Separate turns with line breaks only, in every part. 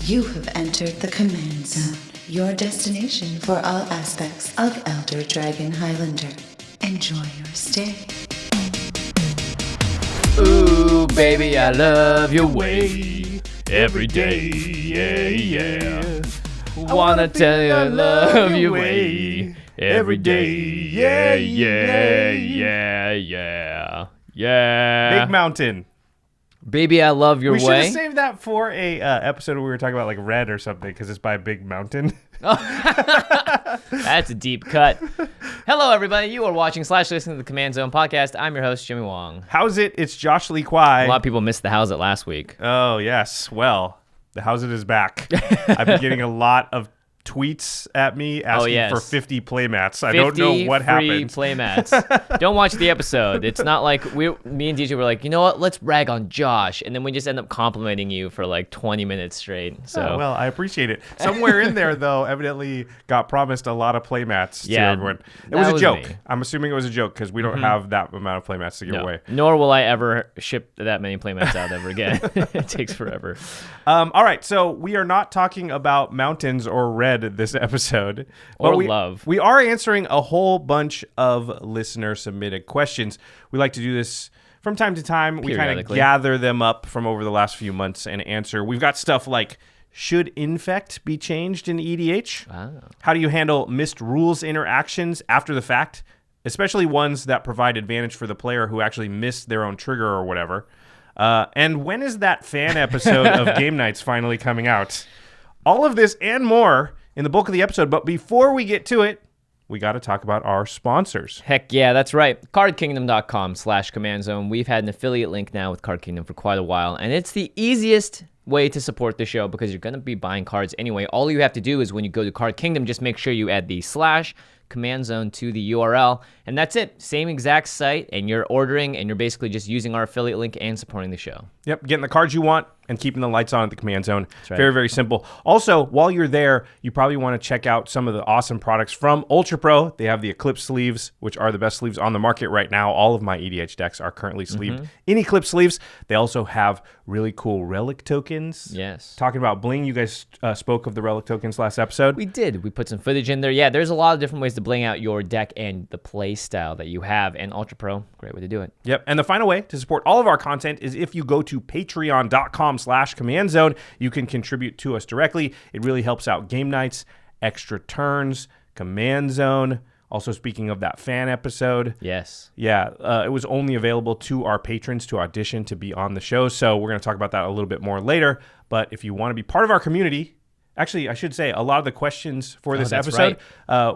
You have entered the Command Zone, your destination for all aspects of Elder Dragon Highlander. Enjoy your stay.
Ooh, baby, I love your way every day, yeah, yeah. Wanna tell you I love your way every day, yeah, yeah, yeah, yeah, yeah.
Big Mountain.
Baby, I love your
We should
way.
have saved that for a episode where we were talking about like Red or something because it's by Big Mountain.
That's a deep cut. Hello, everybody. You are watching / listening to the Command Zone podcast. I'm your host, Jimmy Wong.
How's it? It's Josh Lee Kwai.
A lot of people missed the How's It last week.
Oh, yes. Well, the How's It is back. I've been getting a lot of tweets at me asking for 50 playmats. I don't know what happened.
50 playmats. Don't watch the episode. It's not like me and DJ were like, you know what? Let's rag on Josh, and then we just end up complimenting you for like 20 minutes straight. So
well, I appreciate it. Somewhere in there, though, evidently got promised a lot of playmats to everyone. It was a joke.
Me.
I'm assuming it was a joke because we don't have that amount of playmats to give away.
Nor will I ever ship that many playmats out ever again. It takes forever.
All right, so we are not talking about mountains or Red this episode.
Or love.
We are answering a whole bunch of listener-submitted questions. We like to do this from time to time. We kind of gather them up from over the last few months and answer. We've got stuff like, should Infect be changed in EDH?
Wow.
How do you handle missed rules interactions after the fact, especially ones that provide advantage for the player who actually missed their own trigger or whatever? And when is that fan episode of Game Nights finally coming out? All of this and more in the bulk of the episode. But before we get to it, we got to talk about our sponsors.
Heck yeah, that's right. CardKingdom.com/CommandZone. We've had an affiliate link now with Card Kingdom for quite a while, and it's the easiest way to support the show because you're going to be buying cards anyway. All you have to do is when you go to Card Kingdom, just make sure you add the /CommandZone to the URL, and that's it. Same exact site, and you're ordering, and you're basically just using our affiliate link and supporting the show.
Yep, getting the cards you want and keeping the lights on at the Command Zone.
That's right.
Very, very simple. Also, while you're there, you probably want to check out some of the awesome products from Ultra Pro. They have the Eclipse sleeves, which are the best sleeves on the market right now. All of my EDH decks are currently sleeved in Eclipse sleeves. They also have really cool relic tokens.
Yes.
Talking about bling, you guys spoke of the relic tokens last episode.
We did. We put some footage in there. Yeah, there's a lot of different ways to bling out your deck and the play style that you have, and Ultra Pro, great way to do it.
Yep, and the final way to support all of our content is if you go to patreon.com/CommandZone. You can contribute to us directly. It really helps out Game Nights, Extra Turns, Command Zone. Also, speaking of that fan episode.
Yes.
Yeah, it was only available to our patrons to audition to be on the show, so we're going to talk about that a little bit more later. But if you want to be part of our community, actually, I should say, a lot of the questions for this episode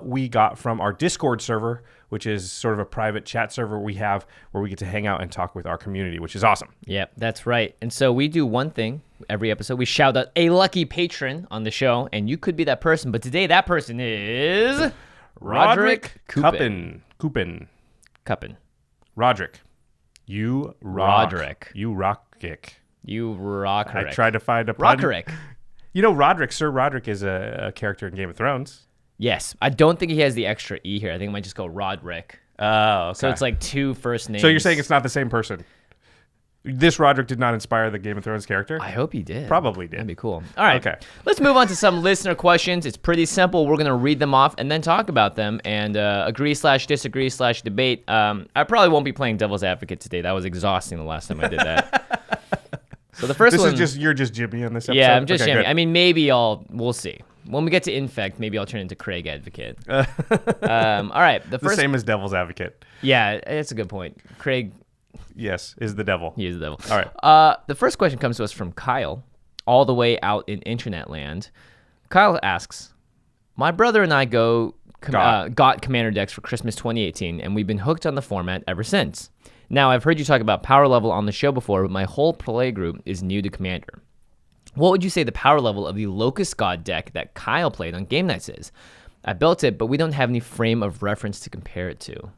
we got from our Discord server, which is sort of a private chat server we have where we get to hang out and talk with our community, which is awesome.
Yep, that's right. And so we do one thing every episode. We shout out a lucky patron on the show, and you could be that person. But today, that person is Roderick
Hutton. Roderick. You rock.
Roderick.
You rock kick.
You rock.
I tried to find a pun.
Roderick.
You know, Roderick, Sir Roderick is a character in Game of Thrones.
Yes. I don't think he has the extra E here. I think it might just go Roderick.
Oh, okay.
So it's like two first names.
So you're saying it's not the same person? This Roderick did not inspire the Game of Thrones character?
I hope he did.
Probably did.
That'd be cool. All right.
Okay.
Let's move on to some listener questions. It's pretty simple. We're going to read them off and then talk about them and agree/disagree/debate. I probably won't be playing devil's advocate today. That was exhausting the last time I did that. So the first one.
You're just Jimmy on this episode?
Yeah, I'm just Jimmy.
Good.
I mean, we'll see. When we get to Infect, maybe I'll turn into Craig Advocate. All right.
The same as devil's advocate.
Yeah, it's a good point. Craig.
Yes, is the devil.
He is the devil.
All right.
The first question comes to us from Kyle, all the way out in internet land. Kyle asks, my brother and I got Commander decks for Christmas 2018, and we've been hooked on the format ever since. Now, I've heard you talk about power level on the show before, but my whole play group is new to Commander. What would you say the power level of the Locust God deck that Kyle played on Game Nights is? I built it, but we don't have any frame of reference to compare it to.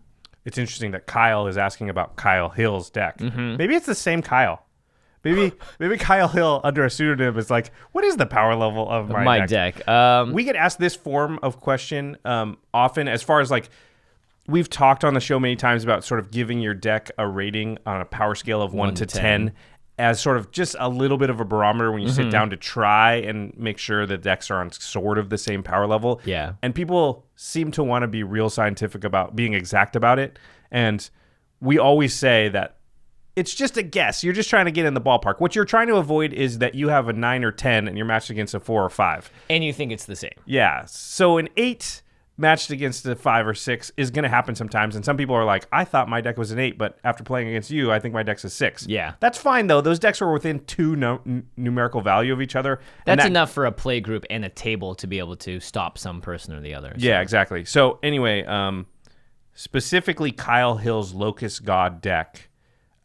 It's interesting that Kyle is asking about Kyle Hill's deck. Mm-hmm. Maybe it's the same Kyle. Maybe Kyle Hill under a pseudonym is like, what is the power level of my deck? We get asked this form of question often as far as like, we've talked on the show many times about sort of giving your deck a rating on a power scale of 1 to 10. as sort of just a little bit of a barometer when you sit down to try and make sure that decks are on sort of the same power level.
Yeah.
And people seem to want to be real scientific about being exact about it. And we always say that it's just a guess. You're just trying to get in the ballpark. What you're trying to avoid is that you have a 9 or 10 and you're matched against a 4 or 5.
And you think it's the same.
Yeah. So an 8 matched against a 5 or 6 is going to happen sometimes. And some people are like, I thought my deck was an 8, but after playing against you, I think my deck's a 6.
Yeah.
That's fine, though. Those decks were within 2 numerical value of each other.
That's enough for a play group and a table to be able to stop some person or the other. So.
Yeah, exactly. So anyway, specifically Kyle Hill's Locust God deck,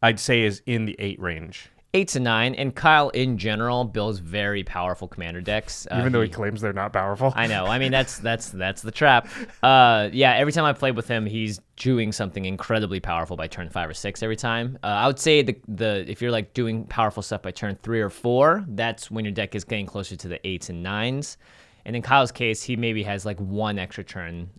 I'd say is in the 8 range.
8 to 9, and Kyle in general builds very powerful commander decks.
Even though he claims they're not powerful.
I know. I mean, that's the trap. Yeah, every time I play with him, he's doing something incredibly powerful by turn 5 or 6 every time. I would say the if you're like doing powerful stuff by turn 3 or 4, that's when your deck is getting closer to the 8s and 9s. And in Kyle's case, he maybe has like 1 extra turn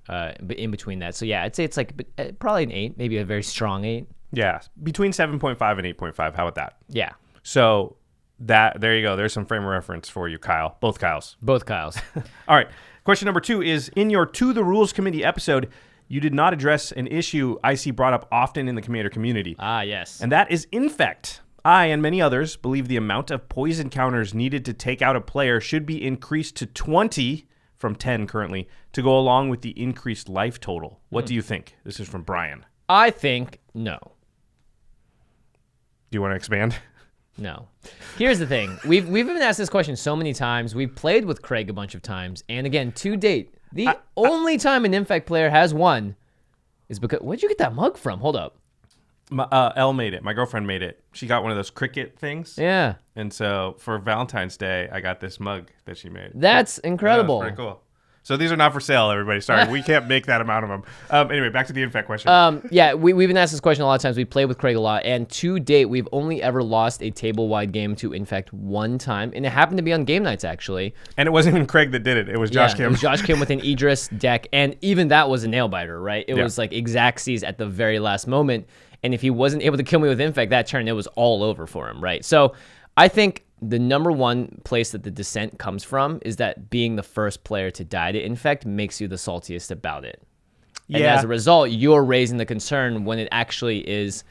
in between that. So yeah, I'd say it's like probably an 8, maybe a very strong 8.
Yeah, between 7.5 and 8.5. How about that?
Yeah.
So there you go. There's some frame of reference for you, Kyle. Both Kyles.
Both Kyles.
All right. Question number 2 is, in your To the Rules Committee episode, you did not address an issue I see brought up often in the Commander community.
Ah, yes.
And that is Infect. I and many others believe the amount of poison counters needed to take out a player should be increased to 20 from 10 currently to go along with the increased life total. What do you think? This is from Brian.
I think no.
Do you want to expand?
No. Here's the thing. We've been asked this question so many times. We've played with Craig a bunch of times. And again, to date, the only time an Infect player has won is because... Where'd you get that mug from? Hold up.
Elle made it. My girlfriend made it. She got one of those cricket things.
Yeah.
And so for Valentine's Day, I got this mug that she made.
That's incredible.
Yeah, that's pretty cool. So these are not for sale, everybody. Sorry, we can't make that amount of them. Anyway, back to the Infect question.
Yeah, we've been asked this question a lot of times. We play with Craig a lot, and to date, we've only ever lost a table-wide game to Infect one time, and it happened to be on game nights, actually.
And it wasn't even Craig that did it. It was Josh Kim.
It was Josh Kim with an Idris deck, and even that was a nail-biter, right? It was like Exacxes at the very last moment, and if he wasn't able to kill me with Infect that turn, it was all over for him, right? So I think the number one place that the dissent comes from is that being the first player to die to Infect makes you the saltiest about it. And as a result, you're raising the concern when it actually is,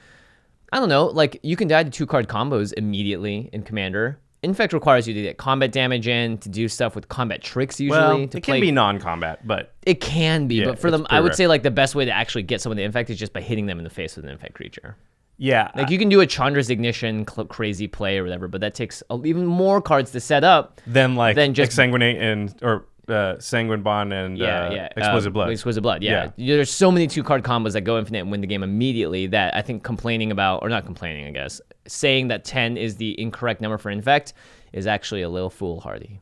I don't know, like you can die to 2-card combos immediately in Commander. Infect requires you to get combat damage in, to do stuff with combat tricks usually.
Well,
to
it can be non-combat, but...
It can be,
Yeah,
but for them, I would say like the best way to actually get someone to Infect is just by hitting them in the face with an Infect creature.
Yeah.
Like you can do a Chandra's Ignition crazy play or whatever, but that takes even more cards to set up
than just Exsanguinate or Sanguine Bond and Exquisite Blood.
Exquisite Blood, yeah. There's so many 2-card combos that go infinite and win the game immediately that I think complaining about, or not complaining, I guess, saying that 10 is the incorrect number for Infect is actually a little foolhardy.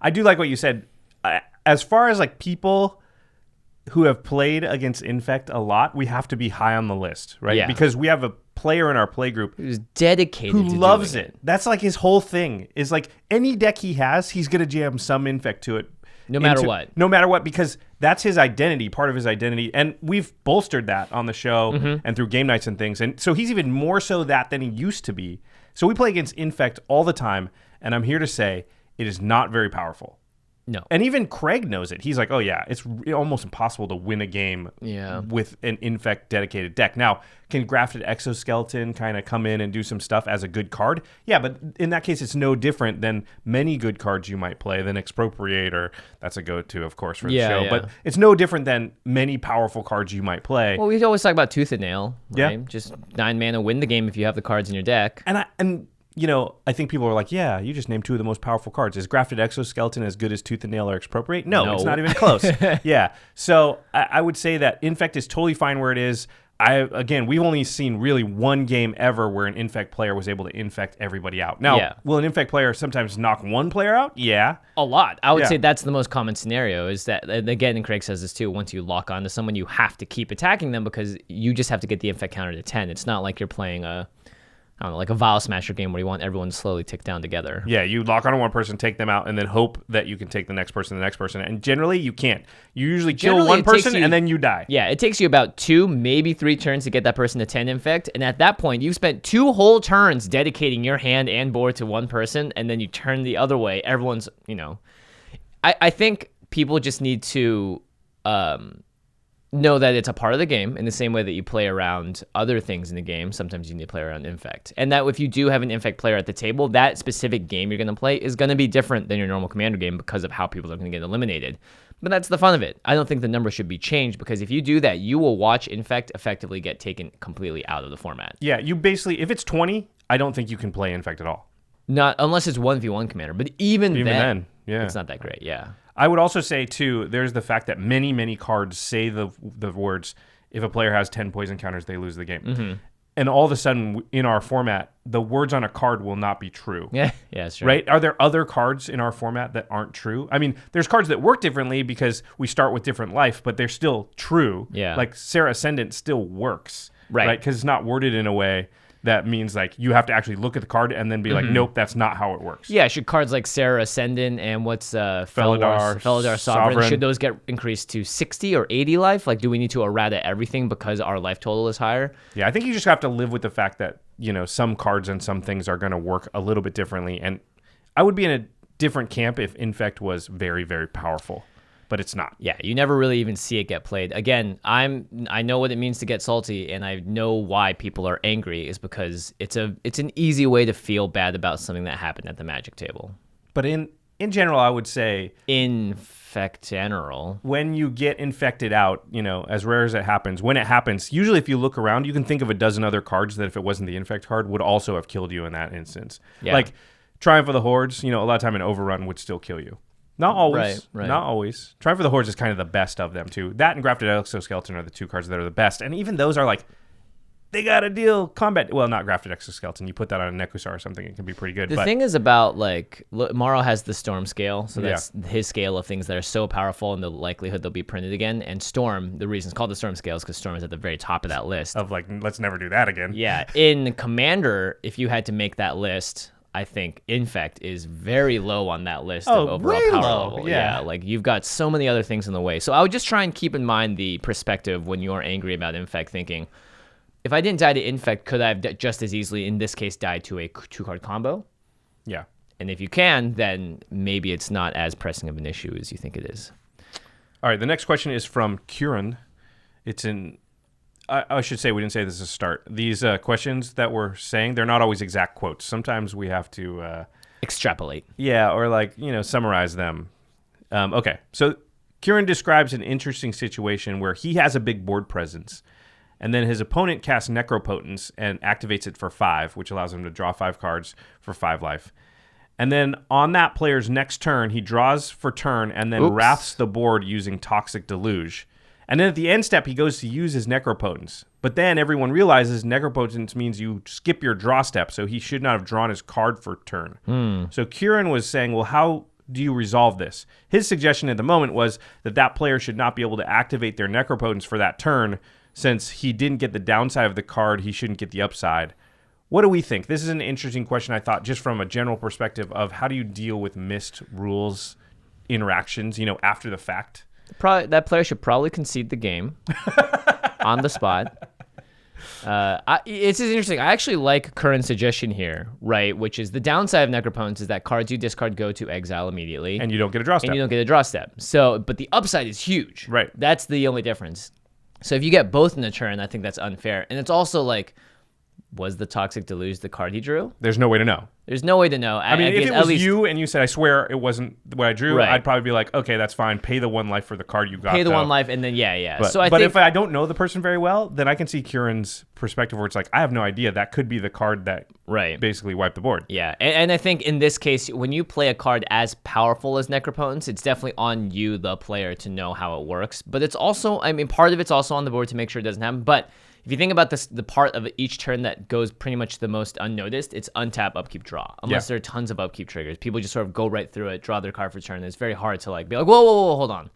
I do like what you said. As far as like people who have played against Infect a lot, we have to be high on the list, right?
Yeah.
Because we have a player in our play group
who's dedicated
who
to
loves
doing
it. That's like his whole thing. Is like any deck he has, he's gonna jam some Infect to it.
No matter what.
No matter what, because that's his identity, part of his identity. And we've bolstered that on the show and through game nights and things. And so he's even more so that than he used to be. So we play against Infect all the time. And I'm here to say it is not very powerful.
No.
And even Craig knows it. He's like, oh, yeah, it's almost impossible to win a game with an Infect dedicated deck. Now, can Grafted Exoskeleton kind of come in and do some stuff as a good card? Yeah, but in that case, it's no different than many good cards you might play than Expropriate, or that's a go-to, of course, for the show.
Yeah.
But it's no different than many powerful cards you might play.
Well, we always talk about Tooth and Nail, right?
Yeah.
Just 9 mana, win the game if you have the cards in your deck.
And you know, I think people are like, yeah, you just named 2 of the most powerful cards. Is Grafted Exoskeleton as good as Tooth and Nail or Expropriate? No, it's not even close. Yeah. So I would say that Infect is totally fine where it is. We've only seen really one game ever where an Infect player was able to infect everybody out. Now, will an Infect player sometimes knock one player out? Yeah.
A lot. I would say that's the most common scenario is that, and again, and Craig says this too, once you lock onto someone, you have to keep attacking them because you just have to get the Infect counter to 10. It's not like you're playing a I don't know, like a Vial Smasher game where you want everyone to slowly tick down together.
Yeah, you lock on one person, take them out, and then hope that you can take the next person, and generally you can't. You usually kill one person and then you die.
Yeah, it takes you about 2, maybe 3 turns to get that person to 10 infect, and at that point, you've spent 2 whole turns dedicating your hand and board to one person, and then you turn the other way. Everyone's, I think people just need to know that it's a part of the game in the same way that you play around other things in the game. Sometimes you need to play around Infect. And that if you do have an Infect player at the table, that specific game you're going to play is going to be different than your normal Commander game because of how people are going to get eliminated. But that's the fun of it. I don't think the number should be changed because if you do that, you will watch Infect effectively get taken completely out of the format.
Yeah, you basically, if it's 20, I don't think you can play Infect at all.
Not unless it's 1v1 Commander. But even then,
yeah,
it's not that great, yeah.
I would also say, too, there's the fact that many, many cards say the words, if a player has 10 poison counters, they lose the game.
Mm-hmm.
And all of a sudden, in our format, the words on a card will not be true.
Yeah, that's true.
Right? Are there other cards in our format that aren't true? I mean, there's cards that work differently because we start with different life, but they're still true.
Yeah.
Like Serra Ascendant still works.
Right.
Because it's not worded in a way that means like you have to actually look at the card and then be like, nope, that's not how it works.
Yeah, should cards like Serra Ascendant and what's
Felidar
Sovereign, should those get increased to 60 or 80 life? Like, do we need to errata everything because our life total is higher?
Yeah, I think you just have to live with the fact that, some cards and some things are going to work a little bit differently. And I would be in a different camp if Infect was very, very powerful. But it's not.
Yeah, you never really even see it get played. Again, I know what it means to get salty, and I know why people are angry is because it's an easy way to feel bad about something that happened at the Magic table.
But in general, I would say
Infect general,
when you get infected out, as rare as it happens, when it happens, usually if you look around, you can think of a dozen other cards that if it wasn't the Infect card would also have killed you in that instance.
Yeah.
Like Triumph of the Hordes, a lot of time an overrun would still kill you. Not always.
Right.
Not always. Triumph of the Hordes is kind of the best of them, too. That and Grafted Exoskeleton are the 2 cards that are the best. And even those are like, they got to deal combat. Well, not Grafted Exoskeleton. You put that on a Nekusar or something, it can be pretty good.
The thing is about, Morrow has the Storm scale, so that's his scale of things that are so powerful and the likelihood they'll be printed again. And Storm, the reason it's called the Storm scale is because Storm is at the very top of that list.
Of let's never do that again.
Yeah. In Commander, if you had to make that list, I think Infect is very low on that list of overall
way
power
low.
level.
Yeah,
you've got so many other things in the way. So I would just try and keep in mind the perspective when you're angry about Infect, thinking, if I didn't die to Infect, could I have just as easily, in this case, died to a 2-card combo?
Yeah.
And if you can, then maybe it's not as pressing of an issue as you think it is.
All right, the next question is from Kieran. It's in... I should say, we didn't say this at the start. These questions that we're saying, they're not always exact quotes. Sometimes we have to...
extrapolate.
Yeah, or summarize them. Okay, so Kieran describes an interesting situation where he has a big board presence, and then his opponent casts Necropotence and activates it for 5, which allows him to draw 5 cards for 5 life. And then on that player's next turn, he draws for turn and then wraths the board using Toxic Deluge. And then at the end step, he goes to use his Necropotence. But then everyone realizes Necropotence means you skip your draw step, so he should not have drawn his card for turn. So Kieran was saying, well, how do you resolve this? His suggestion at the moment was that player should not be able to activate their Necropotence for that turn, since he didn't get the downside of the card, he shouldn't get the upside. What do we think? This is an interesting question, I thought, just from a general perspective of how do you deal with missed rules interactions, after the fact?
That player should probably concede the game on the spot. It's interesting. I actually like Curran's suggestion here, right? Which is the downside of Necropotence is that cards you discard go to exile immediately.
And you don't get a draw step.
So, but the upside is huge.
Right.
That's the only difference. So if you get both in a turn, I think that's unfair. And it's also was the Toxic Deluge the card he drew?
There's no way to know.
There's no way to know.
I mean, if it was you and you said, I swear it wasn't what I drew,
right.
I'd probably be like, okay, that's fine. Pay the 1 life for the card you got.
Pay the 1 life, and then, yeah.
But,
so I
think,
if
I don't know the person very well, then I can see Kieran's perspective where it's like, I have no idea. That could be the card that basically wiped the board.
Yeah, and I think in this case, when you play a card as powerful as Necropotence, it's definitely on you, the player, to know how it works. But it's also, part of it's also on the board to make sure it doesn't happen. But if you think about this, the part of each turn that goes pretty much the most unnoticed, it's untap, upkeep, draw. Unless there are tons of upkeep triggers. People just sort of go right through it, draw their card for turn. It's very hard to be like, whoa, hold on.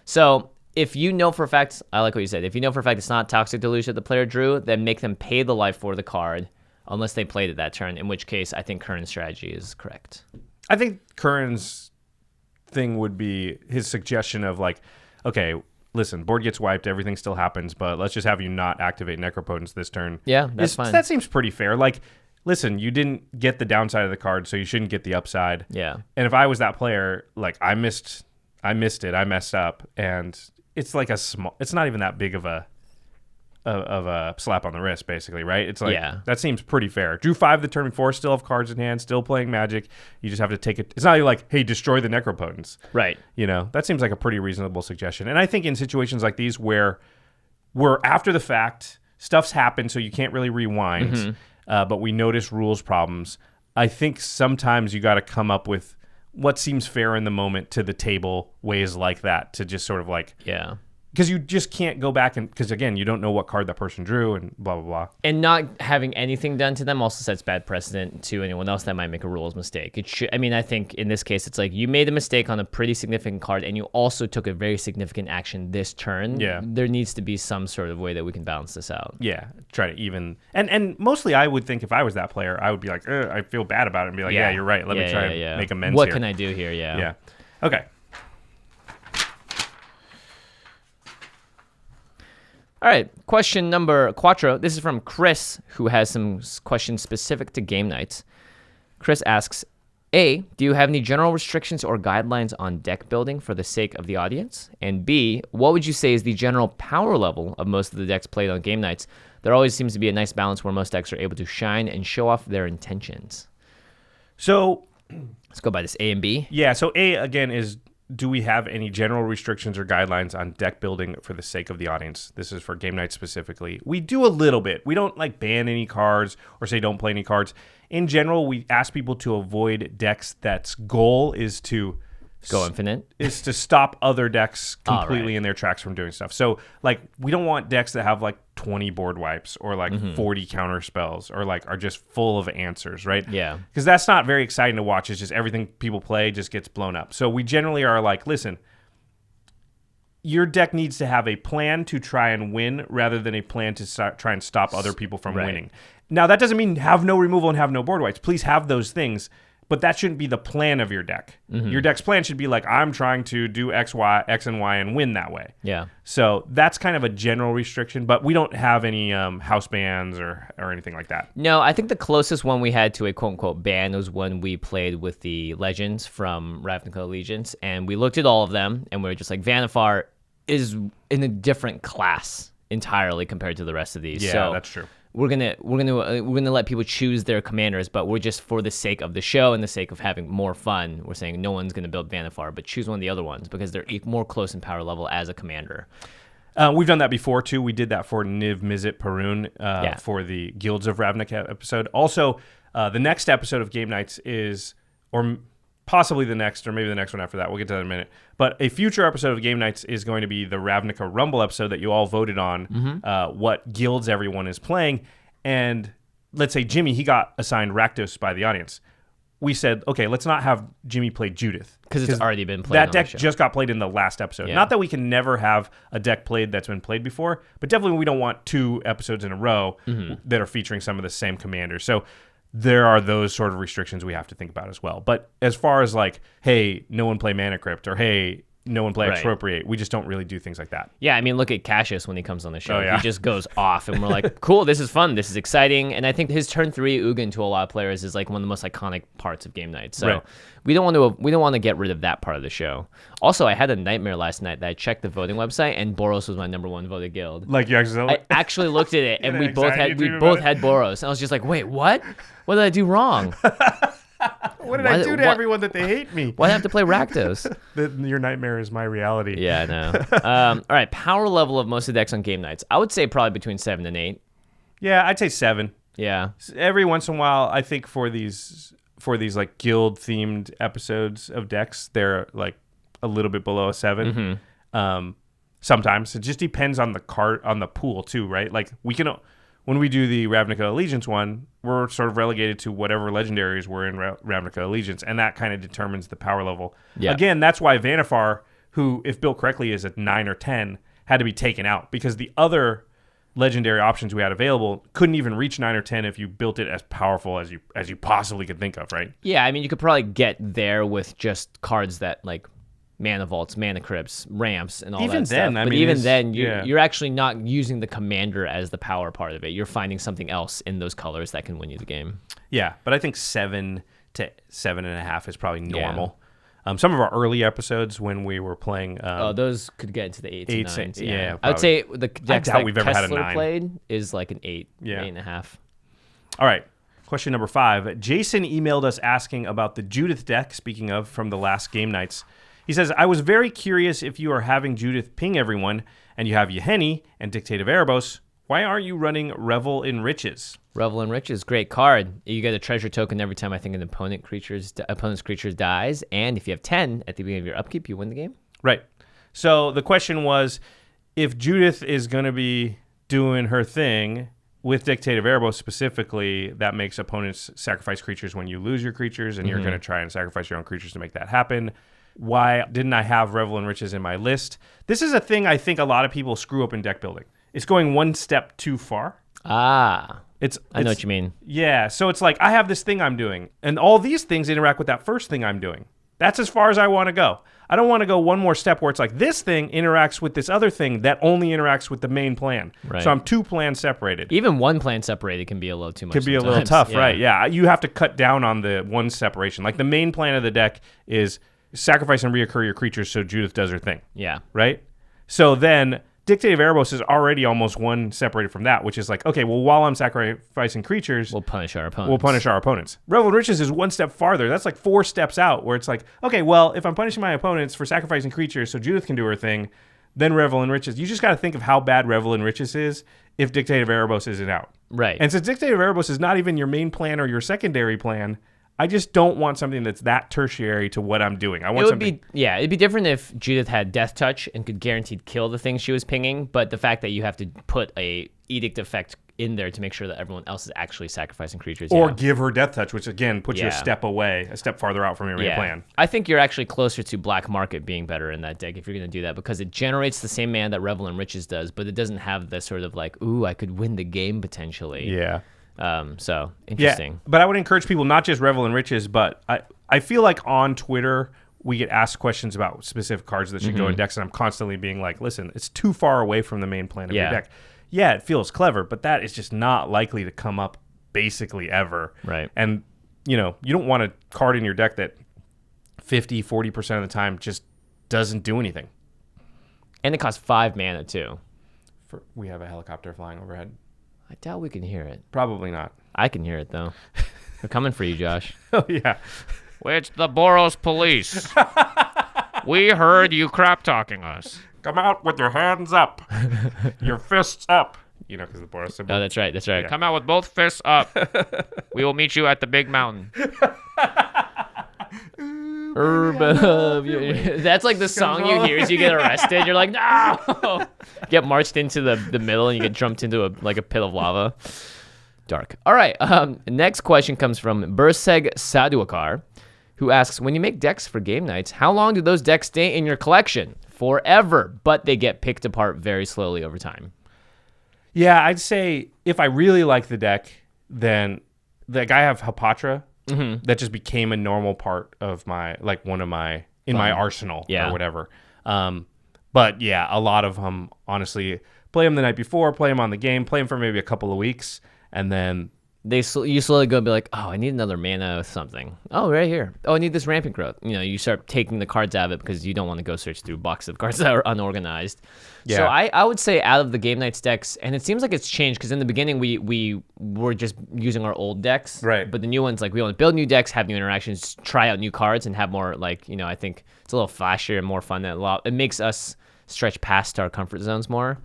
So if you know for a fact, I like what you said, if you know for a fact it's not Toxic Deluge that the player drew, then make them pay the life for the card, unless they played it that turn, in which case I think Curran's strategy is correct.
I think Curran's thing would be his suggestion of like, okay, listen, board gets wiped, everything still happens, but let's just have you not activate Necropotence this turn.
Yeah, that's fine.
That seems pretty fair. Like, listen, you didn't get the downside of the card, so you shouldn't get the upside.
Yeah.
And if I was that player, like I missed it, I messed up, and it's like it's not even that big of a slap on the wrist, basically, right? It's like, that seems pretty fair. Drew 5 the turn before, still have cards in hand, still playing Magic. You just have to take it. It's not like, hey, destroy the Necropotence.
Right.
That seems like a pretty reasonable suggestion. And I think in situations like these where we're after the fact, stuff's happened, so you can't really rewind, but we notice rules problems, I think sometimes you got to come up with what seems fair in the moment to the table, ways like that to just sort of like...
Yeah.
Because you just can't go back because, again, you don't know what card that person drew and blah, blah, blah.
And not having anything done to them also sets bad precedent to anyone else that might make a rules mistake. I think in this case, it's like you made a mistake on a pretty significant card and you also took a very significant action this turn.
Yeah.
There needs to be some sort of way that we can balance this out.
Yeah. Try to even. And mostly I would think if I was that player, I would be like, I feel bad about it and be like, yeah, you're right. Let me try and make amends
What
here.
can I do here? Yeah.
Yeah. Okay.
All right, question number cuatro. This is from Chris, who has some questions specific to game nights. Chris asks, A, do you have any general restrictions or guidelines on deck building for the sake of the audience? And B, what would you say is the general power level of most of the decks played on game nights? There always seems to be a nice balance where most decks are able to shine and show off their intentions.
So
let's go by this A and B.
Yeah, so A, again, is do we have any general restrictions or guidelines on deck building for the sake of the audience? This is for game night specifically. We do a little bit. We don't like ban any cards or say don't play any cards. In general, we ask people to avoid decks that's goal is to
go infinite,
is to stop other decks completely in their tracks from doing stuff. So like we don't want decks that have like 20 board wipes or like 40 counter spells or like are just full of answers, right?
Yeah.
Because that's not very exciting to watch. It's just everything people play just gets blown up. So we generally are like, listen, your deck needs to have a plan to try and win rather than a plan to try and stop other people from winning. Now, that doesn't mean have no removal and have no board wipes. Please have those things, but that shouldn't be the plan of your deck. Your deck's plan should be like, I'm trying to do X and Y and win that way.
Yeah.
So that's kind of a general restriction, but we don't have any house bans or anything like that.
No, I think the closest one we had to a quote-unquote ban was when we played with the Legends from Ravnica Allegiance, and we looked at all of them, and we were just like, Vanifar is in a different class entirely compared to the rest of these.
Yeah,
so
that's true.
We're gonna let people choose their commanders, but we're just for the sake of the show and the sake of having more fun. We're saying no one's gonna build Vanifar, but choose one of the other ones because they're more close in power level as a commander.
We've done that before too. We did that for Niv Mizzet Perun for the Guilds of Ravnica episode. Also, the next episode of Game Nights is, or possibly the next, or maybe the next one after that. We'll get to that in a minute. But a future episode of Game Nights is going to be the Ravnica Rumble episode that you all voted on, what guilds everyone is playing. And let's say Jimmy, he got assigned Rakdos by the audience. We said, okay, let's not have Jimmy play Judith.
Because it's already been played.
That deck just got played in the last episode.
Yeah.
Not that we can never have a deck played that's been played before, but definitely we don't want 2 episodes in a row that are featuring some of the same commanders. So there are those sort of restrictions we have to think about as well. But as far as like, hey, no one play Mana Crypt, or hey, no one play Expropriate, we just don't really do things like that.
Yeah, I mean, look at Cassius when he comes on the show.
Oh, yeah.
He just goes off, and we're like, cool, this is fun, this is exciting. And I think his turn 3 Ugin to a lot of players is like one of the most iconic parts of game night. So we don't want to get rid of that part of the show. Also, I had a nightmare last night that I checked the voting website, and Boros was my #1 voted guild.
Like you
I actually looked at it, and we both had Boros. And I was just like, wait, what? What did I do wrong?
What did I do to everyone that they hate me?
Why do I have to play Rakdos?
Your nightmare is my reality.
Yeah, I know. All right, power level of most of the decks on game nights. I would say probably between 7 and 8.
Yeah, I'd say 7.
Yeah.
Every once in a while, I think for these like guild themed episodes of decks, they're like a little bit below a 7. Sometimes it just depends on the card, on the pool too, right? Like when we do the Ravnica Allegiance one, we're sort of relegated to whatever legendaries were in Ravnica Allegiance, and that kind of determines the power level.
Yeah.
Again, that's why Vanifar, who, if built correctly, is at 9 or 10, had to be taken out, because the other legendary options we had available couldn't even reach 9 or 10 if you built it as powerful as you possibly could think of, right?
Yeah, I mean, you could probably get there with just cards that like mana vaults, mana crypts, ramps, and all
Even
that
then,
stuff.
I
But
mean,
even
it's-
then,
yeah.
you're actually not using the commander as the power part of it. You're finding something else in those colors that can win you the game.
Yeah, but I think 7 to 7.5 is probably normal. Some of our early episodes when we were playing,
Those could get into the 8s and
Eights,
9s.
yeah,
I would say the decks
doubt
that
we've ever had a
Kessler
9.
played is like an 8,
Yeah.
8.5.
all right. Question number 5. Jason emailed us asking about the Judith deck, speaking of, from the last game nights. He says, I was very curious if you are having Judith ping everyone and you have Yahenni and Dictate of Erebos. Why aren't you running Revel in Riches?
Revel in Riches, great card. You get a treasure token every time I think an opponent's creature dies, and if you have 10 at the beginning of your upkeep, you win the game.
Right. So the question was, if Judith is going to be doing her thing with Dictate of Erebos specifically, that makes opponents sacrifice creatures when you lose your creatures, and you're going to try and sacrifice your own creatures to make that happen. Why didn't I have Revel in Riches in my list? This is a thing I think a lot of people screw up in deck building. It's going one step too far.
I
It's
know what you mean.
Yeah, so it's like I have this thing I'm doing, and all these things interact with that first thing I'm doing. That's as far as I want to go. I don't want to go one more step where it's like this thing interacts with this other thing that only interacts with the main plan.
Right.
So I'm 2 plans separated.
Even one plan separated can be a little too much.
Could be a little
sometimes.
tough, right? Yeah, you have to cut down on the one separation. Like the main plan of the deck is sacrifice and reoccur your creatures so Judith does her thing,
Yeah.
right? So then Dictate of Erebos is already almost one separated from that, which is like, okay, well, while I'm sacrificing creatures,
We'll punish our opponents.
Revel in Riches is one step farther. That's like 4 steps out where it's like, okay, well, if I'm punishing my opponents for sacrificing creatures so Judith can do her thing, then Revel in Riches. You just got to think of how bad Revel in Riches is if Dictate of Erebos isn't out.
Right.
And since Dictate of Erebos is not even your main plan or your secondary plan, I just don't want something that's that tertiary to what I'm doing. I want something.
It'd be different if Judith had Death Touch and could guaranteed kill the things she was pinging, but the fact that you have to put a edict effect in there to make sure that everyone else is actually sacrificing creatures.
Or give her Death Touch, which again puts you a
Yeah.
step away, a step farther out from your main plan.
I think you're actually closer to Black Market being better in that deck if you're going to do that, because it generates the same mana that Revel in Riches does, but it doesn't have the sort of like, ooh, I could win the game potentially.
Yeah.
So interesting.
Yeah, but I would encourage people not just Revel in Riches, but I feel like on Twitter we get asked questions about specific cards that should go in decks, and I'm constantly being like, listen, it's too far away from the main plan of your deck. Yeah, it feels clever, but that is just not likely to come up basically ever.
Right.
And, you don't want a card in your deck that 40% of the time just doesn't do anything.
And it costs 5 mana too.
We have a helicopter flying overhead.
I doubt we can hear it.
Probably not.
I can hear it though. They're coming for you, Josh.
Oh, yeah.
It's the Boros police. We heard you crap talking us.
Come out with your hands up. Your fists up. Because the Boros symbol.
Oh, that's right. That's right.
Yeah.
Come out with both fists up. We will meet you at the big mountain.
That's like the song you hear as you get arrested. You're like, no! Get marched into the middle and you get jumped into a pit of lava. Dark. All right. Next question comes from Burstsegg Saduakar, who asks, when you make decks for game nights, how long do those decks stay in your collection? Forever, but they get picked apart very slowly over time.
Yeah, I'd say if I really like the deck, then I have Hapatra. That just became a normal part of my, like one of my, in my arsenal or whatever. But yeah, a lot of them, honestly, play them the night before, play them on the game, play them for maybe a couple of weeks, and then
you slowly go and be like, oh, I need another mana something. Oh, right here. Oh, I need this rampant growth. You start taking the cards out of it because you don't want to go search through boxes of cards that are unorganized.
Yeah.
So I would say out of the game nights decks, and it seems like it's changed because in the beginning we were just using our old decks.
Right.
But the new ones, like we want to build new decks, have new interactions, try out new cards, and have more I think it's a little flashier and more fun. It makes us stretch past our comfort zones more.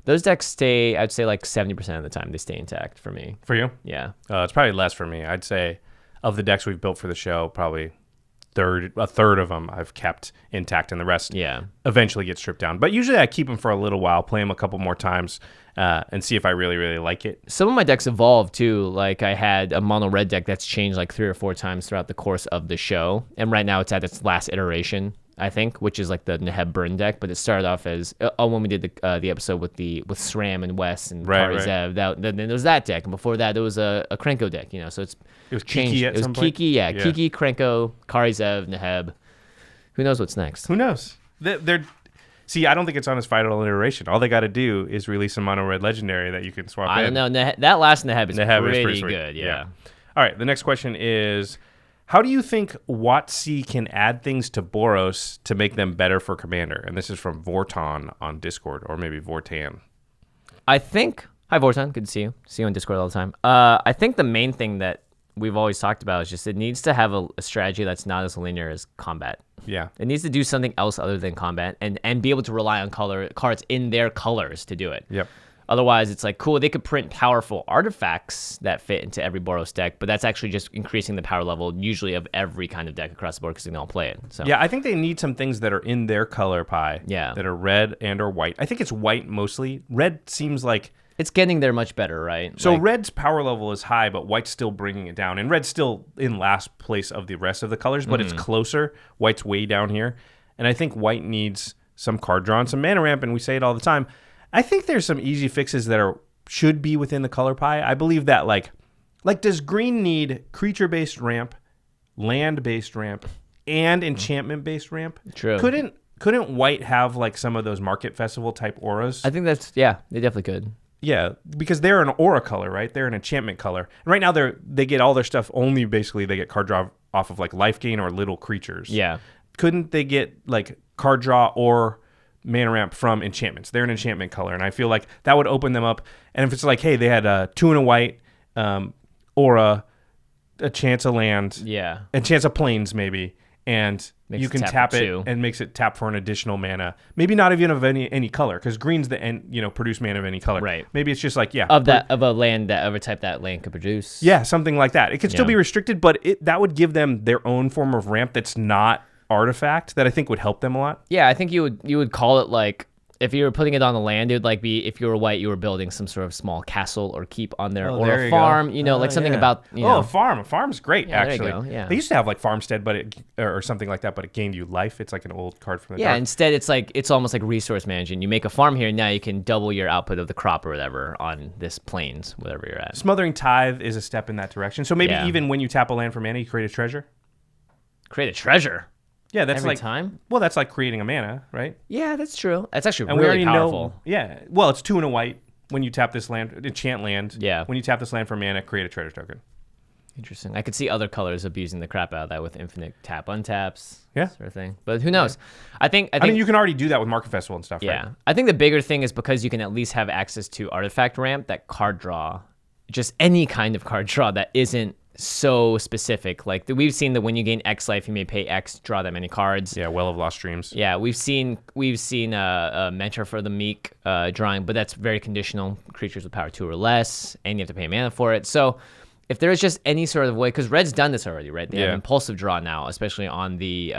Those decks stay, I'd say like 70% of the time, they stay intact for me.
for you,
Yeah.
it's probably less for me. I'd say of the decks we've built for the show, probably a third of them I've kept intact, and the rest eventually get stripped down. But usually I keep them for a little while, play them a couple more times, and see if I really, really like it.
Some of my decks evolved too. Like I had a mono red deck that's changed like 3 or 4 times throughout the course of the show, and right now it's at its last iteration. I think, which is like the Neheb burn deck, but it started off as when we did the episode with SRAM and Wes and Kari Zev. Then there was that deck, and before that there was a Krenko deck. So it
was
changed.
Kiki at some point?
Kiki, yeah, Kiki, Krenko, Kari Zev, Neheb. Who knows what's next?
Who knows? See, I don't think it's on its final iteration. All they got to do is release a mono red legendary that you can swap in.
I don't know. That last Neheb is pretty good. Yeah.
All right. The next question is, how do you think WotC can add things to Boros to make them better for Commander? And this is from Vorton on Discord, or maybe Vortan.
I think... Hi, Vorton. Good to see you. See you on Discord all the time. I think the main thing that we've always talked about is just it needs to have a strategy that's not as linear as combat.
Yeah.
It needs to do something else other than combat and be able to rely on cards in their colors to do it.
Yep.
Otherwise, it's like, cool, they could print powerful artifacts that fit into every Boros deck, but that's actually just increasing the power level, usually of every kind of deck across the board because they can all play it. So
yeah, I think they need some things that are in their color pie that are red and or white. I think it's white mostly. Red seems like...
It's getting there much better, right?
So red's power level is high, but white's still bringing it down. And red's still in last place of the rest of the colors, but it's closer. White's way down here. And I think white needs some card draw and some mana ramp, and we say it all the time. I think there's some easy fixes that should be within the color pie. I believe that like does green need creature-based ramp, land-based ramp, and enchantment-based ramp?
True.
Couldn't white have like some of those Market Festival type auras?
I think they definitely could.
Yeah, because they're an aura color, right? They're an enchantment color. And right now they get all their stuff only basically they get card draw off of like life gain or little creatures.
Yeah. Couldn't
they get like card draw or mana ramp from enchantments? They're an enchantment color, and I feel like that would open them up. And if it's like, hey, they had 2 and a white, aura, a chance of land, a chance of plains maybe, and you can tap it and makes it tap for an additional mana. Maybe not even of any color, because green's produce mana of any color.
Right.
Maybe it's just like
of a land that other type that land could produce.
Yeah, something like that. It could still be restricted, but that would give them their own form of ramp that's not artifact that I think would help them a lot.
Yeah, I think you would call it like if you were putting it on the land, it would like be if you were white, you were building some sort of small castle or keep on there, or a farm. Like something about
a farm. A farm's great actually.
There you go, yeah.
They used to have like farmstead, or something like that, but it gained you life. It's like an old card from the dark.
Instead it's almost like resource management. You make a farm here, now you can double your output of the crop or whatever on this plains, whatever you're at.
Smothering Tithe is a step in that direction. So maybe even when you tap a land for mana, you create a treasure.
Create a treasure.
Yeah, that's
every
like
time.
Well, that's like creating a mana, right?
Yeah, that's true. That's actually
and
really powerful.
Well, it's 2 and a white when you tap this land, enchant land.
Yeah.
When you tap this land for mana, create a treasure token.
Interesting. I could see other colors abusing the crap out of that with infinite tap untaps,
sort
of thing. But who knows? I think
you can already do that with Market Festival and stuff.
Yeah,
right?
I think the bigger thing is because you can at least have access to artifact ramp, that card draw, just any kind of card draw that isn't so specific. Like we've seen that when you gain X life, you may pay X, draw that many cards.
Yeah, Well of Lost Dreams.
Yeah, we've seen a Mentor for the Meek drawing, but that's very conditional. Creatures with power 2 or less, and you have to pay mana for it. So if there is just any sort of way, because Red's done this already, right? They have impulsive draw now, especially on the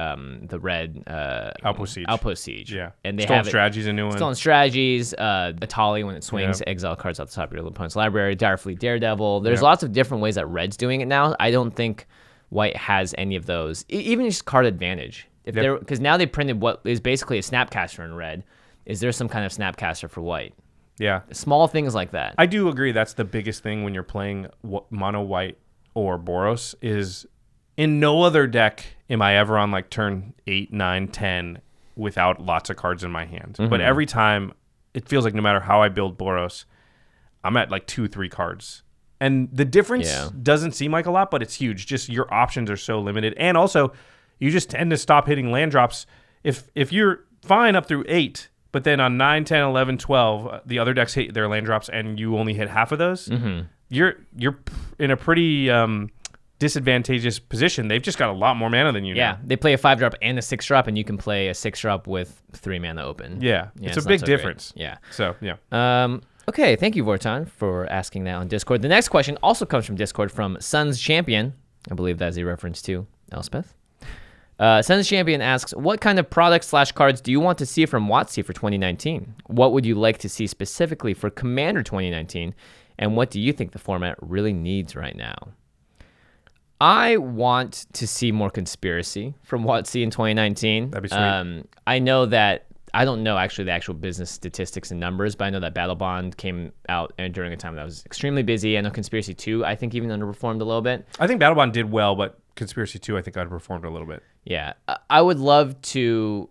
Red Outpost Siege.
Yeah,
and they
Stolen
have
Strategies, a new one.
Stolen Strategies, Atali when it swings, exile cards out the top of your opponent's library. Direfleet Daredevil. There's lots of different ways that Red's doing it now. I don't think White has any of those. Even just card advantage. Because now they printed what is basically a Snapcaster in Red. Is there some kind of Snapcaster for White?
Yeah.
Small things like that.
I do agree that's the biggest thing when you're playing mono white or Boros is in no other deck am I ever on like turn 8, 9, 10 without lots of cards in my hand. Mm-hmm. But every time it feels like no matter how I build Boros, I'm at like 2, 3 cards. And the difference doesn't seem like a lot, but it's huge. Just your options are so limited. And also you just tend to stop hitting land drops. If you're fine up through 8, but then on 9, 10, 11, 12, the other decks hit their land drops and you only hit half of those, you're in a pretty disadvantageous position. They've just got a lot more mana than you now.
They play a 5-drop and a 6-drop, and you can play a 6-drop with 3 mana open.
Yeah, it's a big difference.
Great. Yeah.
So, yeah.
Okay, thank you, Vorton, for asking that on Discord. The next question also comes from Discord from Sun's Champion. I believe that's a reference to Elspeth. Sun's Champion asks, what kind of products/cards do you want to see from WotC for 2019? What would you like to see specifically for Commander 2019? And what do you think the format really needs right now? I want to see more conspiracy from WotC in 2019.
That'd be sweet.
I know that I don't know actually the actual business statistics and numbers, but I know that Battlebond came out during a time that was extremely busy. I know Conspiracy 2, I think, even underperformed a little bit.
I think Battlebond did well, but Conspiracy 2, I think, underperformed a little bit.
Yeah. I would love to...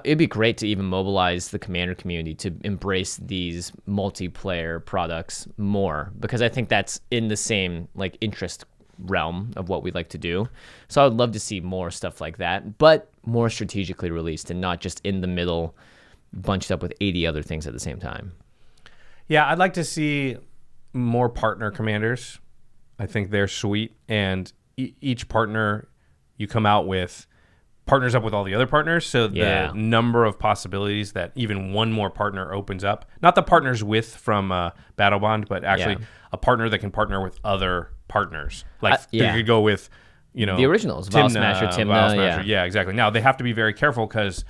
it'd be great to even mobilize the Commander community to embrace these multiplayer products more, because I think that's in the same like interest realm of what we'd like to do. So I would love to see more stuff like that, but more strategically released and not just in the middle bunched up with 80 other things at the same time.
Yeah, I'd like to see more partner commanders. I think they're sweet, and each partner you come out with partners up with all the other partners, so the number of possibilities that even one more partner opens up. Not the partners with from Battlebond, but actually a partner that can partner with other partners. Like you could go with, you know,
the originals, Vial Smasher, Timna.
Yeah, exactly. Now they have to be very careful because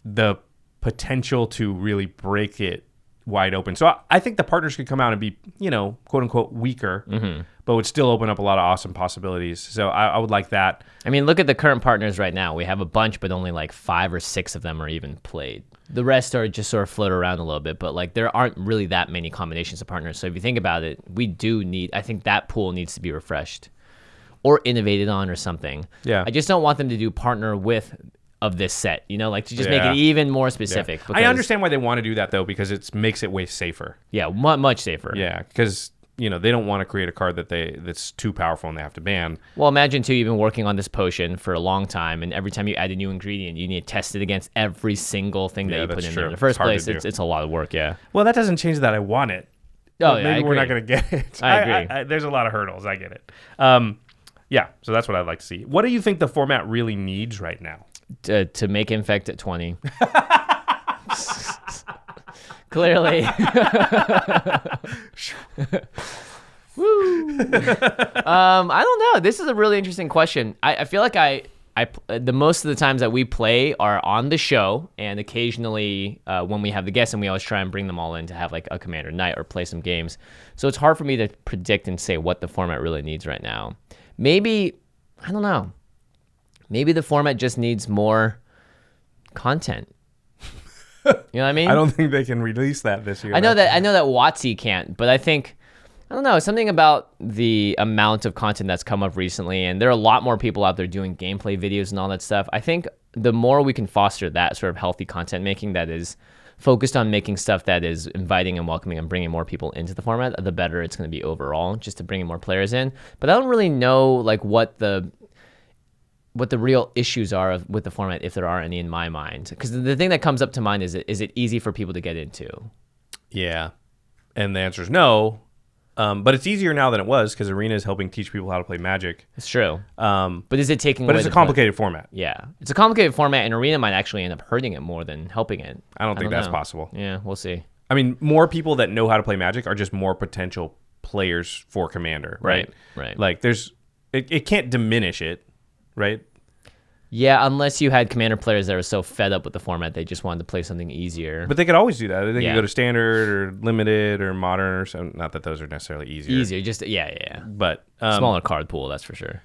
the potential to really break it wide open. So I think the partners could come out and be, you know, quote unquote weaker, but would still open up a lot of awesome possibilities. So I would like that.
I mean, look at the current partners right now. We have a bunch, but only like 5 or 6 of them are even played. The rest are just sort of float around a little bit, but like there aren't really that many combinations of partners. So if you think about it, we do need, I think that pool needs to be refreshed or innovated on or something.
Yeah.
I just don't want them to do partner with of this set, you know, like to just make it even more specific.
I understand why they want to do that though, because it makes it way safer.
Yeah, much safer.
Yeah, because you know they don't want to create a card that's too powerful and they have to ban.
Well, imagine too, you've been working on this potion for a long time, and every time you add a new ingredient, you need to test it against every single thing that you put in there in the first place. It's a lot of work. Yeah.
Well, that doesn't change that I want it.
Oh,
but maybe we're not going to get it.
I agree.
There's a lot of hurdles. I get it. Yeah, so that's what I'd like to see. What do you think the format really needs right now?
To make Infect at 20. Clearly. Woo. I don't know. This is a really interesting question. I feel like the most of the times that we play are on the show, and occasionally when we have the guests, and we always try and bring them all in to have like a commander night or play some games. So it's hard for me to predict and say what the format really needs right now. Maybe, I don't know. Maybe the format just needs more content. You know what I mean?
I don't think they can release that this year.
I know that WotC can't, but I think, I don't know, something about the amount of content that's come up recently, and there are a lot more people out there doing gameplay videos and all that stuff. I think the more we can foster that sort of healthy content making that is focused on making stuff that is inviting and welcoming and bringing more people into the format, the better it's going to be overall, just to bring more players in. But I don't really know like what the real issues are with the format, if there are any in my mind. Because the thing that comes up to mind is it easy for people to get into?
Yeah. And the answer is no. But it's easier now than it was because Arena is helping teach people how to play Magic.
It's true. But is it taking away?
But it's a complicated format.
Yeah. It's a complicated format, and Arena might actually end up hurting it more than helping it.
I don't think that's possible.
Yeah, we'll see.
I mean, more people that know how to play Magic are just more potential players for Commander, right?
Right.
Like, it can't diminish it, right?
Yeah, unless you had Commander players that were so fed up with the format they just wanted to play something easier.
But they could always do that. They could go to Standard or Limited or Modern or something. Not that those are necessarily easier.
Easier, just yeah.
But
smaller card pool, that's for sure.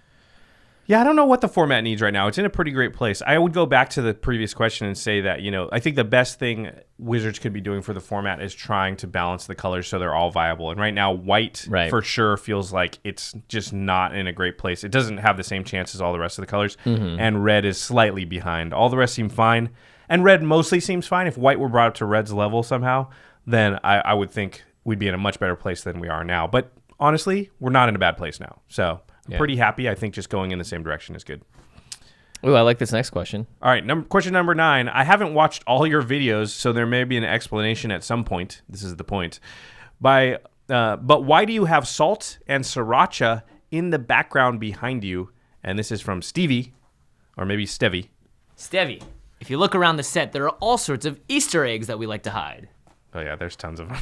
Yeah, I don't know what the format needs right now. It's in a pretty great place. I would go back to the previous question and say that, you know, I think the best thing Wizards could be doing for the format is trying to balance the colors so they're all viable. And right now, white for sure feels like it's just not in a great place. It doesn't have the same chance as all the rest of the colors. Mm-hmm. And red is slightly behind. All the rest seem fine. And red mostly seems fine. If white were brought up to red's level somehow, then I would think we'd be in a much better place than we are now. But honestly, we're not in a bad place now. So I'm pretty happy. I think just going in the same direction is good.
Ooh, I like this next question.
All right, question number 9. I haven't watched all your videos, so there may be an explanation at some point. This is the point. But why do you have salt and sriracha in the background behind you? And this is from Stevie, or maybe Stevie.
Stevie, if you look around the set, there are all sorts of Easter eggs that we like to hide.
Oh yeah, there's tons of them.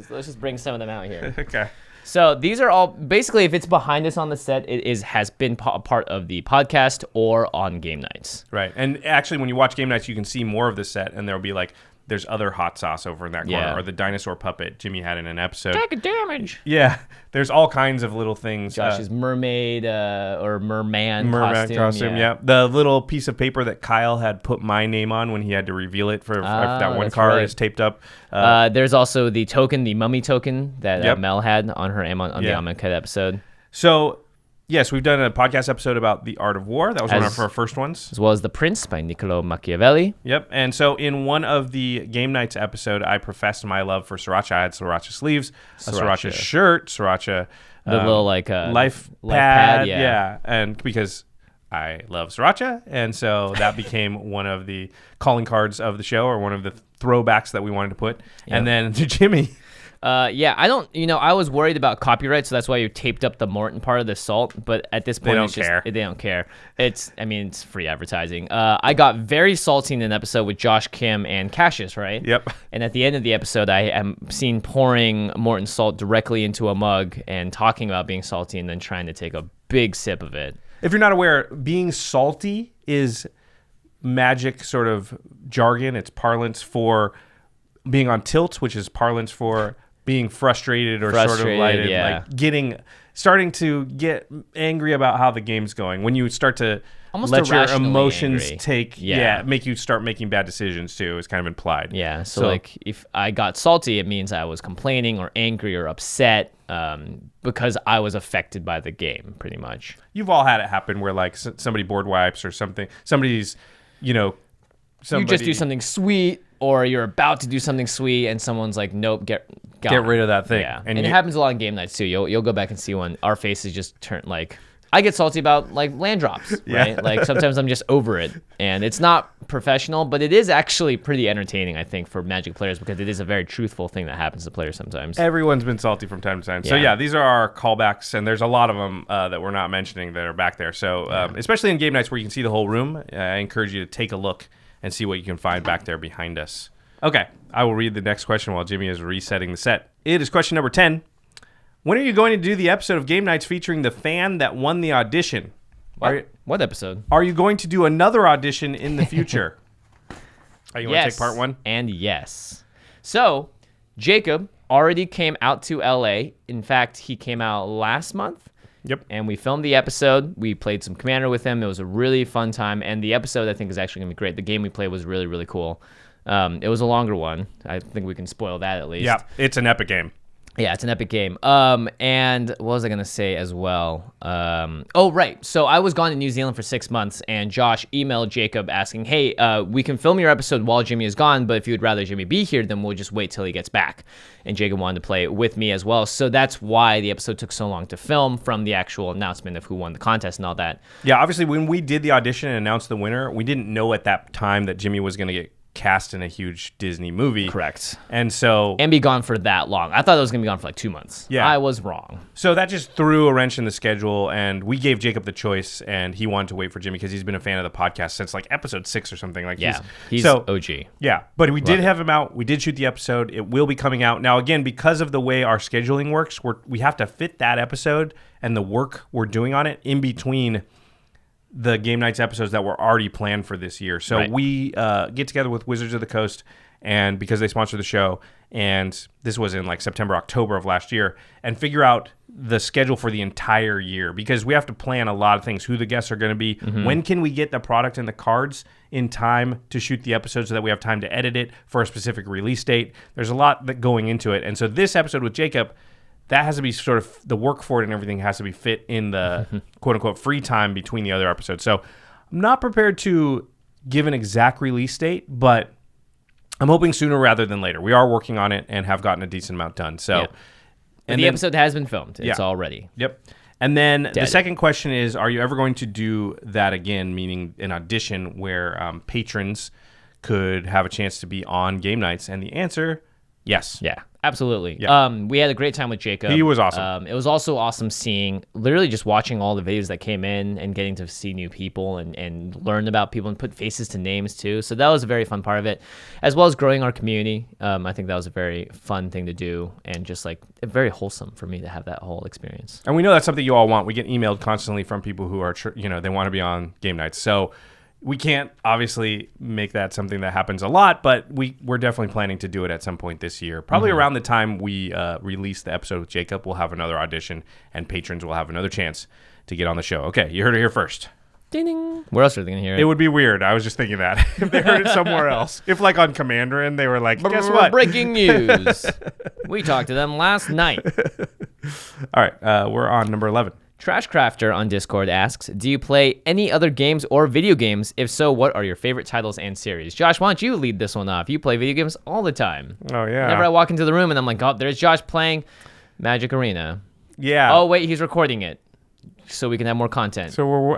Let's just bring some of them out here.
Okay.
So these are all, basically, if it's behind us on the set, it has been a part of the podcast or on game nights.
Right. And actually, when you watch game nights, you can see more of the set, and there'll be like there's other hot sauce over in that corner,
Yeah.
or the dinosaur puppet Jimmy had in an episode.
Take a damage.
Yeah, there's all kinds of little things.
Josh's mermaid or merman
costume. Yeah, the little piece of paper that Kyle had put my name on when he had to reveal it for that one
that's
card
right.
is taped up.
There's also the token, the mummy token that
Yep.
Mel had on her on the Amonkhet episode,
So, yes, we've done a podcast episode about the Art of War. That was one of our first ones.
as well as The Prince by Niccolo Machiavelli.
Yep. And so in one of the Game Nights episode, I professed my love for Sriracha. I had Sriracha sleeves, a Sriracha shirt, Sriracha
The little like
life
pad,
yeah. And because I love Sriracha, and so that became one of the calling cards of the show, or one of the throwbacks that we wanted to put.
Yep.
And then to Jimmy.
I don't, I was worried about copyright, so that's why you taped up the Morton part of the salt. But at this point, they don't care. It's free advertising. I got very salty in an episode with Josh, Kim, and Cassius, right?
Yep.
And at the end of the episode, I am seen pouring Morton salt directly into a mug and talking about being salty, and then trying to take a big sip of it.
If you're not aware, being salty is Magic sort of jargon. It's parlance for being on tilt, which is parlance for being frustrated or sort of starting to get angry about how the game's going. When you start to
Almost
let your
irrationally
emotions
angry.
make you start making bad decisions too, is kind of implied.
Yeah, so like if I got salty, it means I was complaining or angry or upset because I was affected by the game, pretty much.
You've all had it happen where like somebody board wipes or something. Somebody's,
you just do something sweet, or you're about to do something sweet, and someone's like, "Nope, get
rid of that thing."
Yeah, and it happens a lot in game nights too. You'll go back and see when our faces just turn like. I get salty about like land drops, right?
Yeah.
Like sometimes I'm just over it, and it's not professional, but it is actually pretty entertaining, I think, for Magic players, because it is a very truthful thing that happens to players sometimes.
Everyone's been salty from time to time. So yeah, these are our callbacks, and there's a lot of them that we're not mentioning that are back there. So especially in game nights where you can see the whole room, I encourage you to take a look and see what you can find back there behind us. Okay, I will read the next question while Jimmy is resetting the set. It is question number 10. When are you going to do the episode of Game Nights featuring the fan that won the audition?
What episode?
Are you going to do another audition in the future? You want to take part one?
And yes. So, Jacob already came out to LA. In fact, he came out last month.
Yep.
And we filmed the episode. We played some Commander with him. It was a really fun time. And the episode, I think, is actually going to be great. The game we played was really, really cool. It was a longer one. I think we can spoil that at least.
Yeah, it's an epic game.
Yeah, it's an epic game. And what was I going to say as well? Right. So I was gone in New Zealand for 6 months, and Josh emailed Jacob asking, hey, we can film your episode while Jimmy is gone, but if you would rather Jimmy be here, then we'll just wait till he gets back. And Jacob wanted to play with me as well. So that's why the episode took so long to film, from the actual announcement of who won the contest and all that.
Yeah, obviously, when we did the audition and announced the winner, we didn't know at that time that Jimmy was going to get cast in a huge Disney movie.
Correct.
And be
gone for that long. I thought it was going to be gone for like 2 months.
Yeah.
I was wrong.
So that just threw a wrench in the schedule, and we gave Jacob the choice, and he wanted to wait for Jimmy because he's been a fan of the podcast since like episode 6 or something. Like
he's OG.
Yeah, but we did have him out. We did shoot the episode. It will be coming out. Now, again, because of the way our scheduling works, we have to fit that episode and the work we're doing on it in between the Game Nights episodes that were already planned for this year. So we get together with Wizards of the Coast, and because they sponsor the show, and this was in like September, October of last year, and figure out the schedule for the entire year, because we have to plan a lot of things, who the guests are going to be, when can we get the product and the cards in time to shoot the episode so that we have time to edit it for a specific release date. There's a lot that going into it. And so this episode with Jacob, that has to be sort of the work for it, and everything has to be fit in the quote unquote free time between the other episodes. So I'm not prepared to give an exact release date, but I'm hoping sooner rather than later. We are working on it and have gotten a decent amount done. So,
and the episode has been filmed. It's all ready.
Yep. And then the second question is, are you ever going to do that again, meaning an audition where patrons could have a chance to be on Game Nights? And the answer, yes.
Yeah. Absolutely.
Yeah.
We had a great time with Jacob.
He was awesome.
It was also awesome literally just watching all the videos that came in and getting to see new people and learn about people and put faces to names too. So that was a very fun part of it, as well as growing our community. I think that was a very fun thing to do, and just like very wholesome for me to have that whole experience.
And we know that's something you all want. We get emailed constantly from people who are, they want to be on Game Nights. So we can't obviously make that something that happens a lot, but we're definitely planning to do it at some point this year. Probably around the time we release the episode with Jacob, we'll have another audition, and patrons will have another chance to get on the show. Okay, you heard it here first.
Ding, ding. Where else are they going to hear it?
It would be weird. I was just thinking that if they heard it somewhere else. If like on Commanderin, they were like, guess what?
Breaking news. We talked to them last night.
All right, we're on number 11.
Trashcrafter on Discord asks, do you play any other games or video games? If so, what are your favorite titles and series? Josh, why don't you lead this one off? You play video games all the time.
Oh, yeah.
Whenever I walk into the room and I'm like, oh, there's Josh playing Magic Arena.
Yeah.
Oh, wait, he's recording it so we can have more content.
So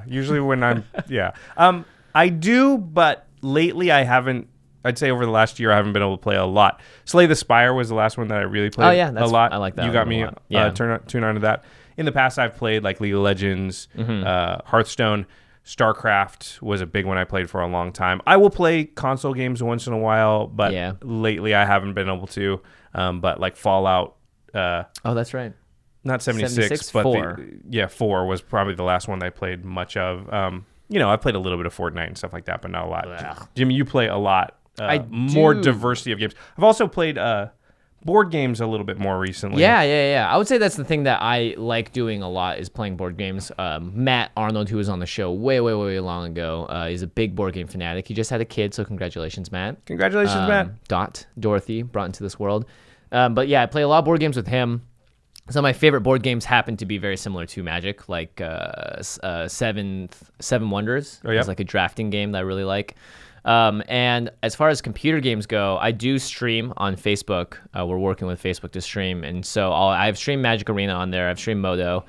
usually when I do, but lately I haven't. I'd say over the last year I haven't been able to play a lot. Slay the Spire was the last one that I really played a lot.
I like that.
You got me tune on to that. In the past I've played like League of Legends, Hearthstone, StarCraft was a big one I played for a long time. I will play console games once in a while, but lately I haven't been able to. But like Fallout.
Oh, that's right.
Not 76, but
4.
4 was probably the last one that I played much of. I played a little bit of Fortnite and stuff like that, but not a lot.
Ugh.
Jimmy, you play a lot.
do.
More diversity of games. I've also played board games a little bit more recently.
Yeah. I would say that's the thing that I like doing a lot is playing board games. Matt Arnold, who was on the show way long ago, is a big board game fanatic. He just had a kid, so congratulations, Matt.
Congratulations, Matt.
Dorothy, brought into this world. But yeah, I play a lot of board games with him. Some of my favorite board games happen to be very similar to Magic, like Seven Wonders.
Oh, yeah.
It's like a drafting game that I really like. And as far as computer games go, I do stream on Facebook. We're working with Facebook to stream. And so I've streamed Magic Arena on there. I've streamed Modo.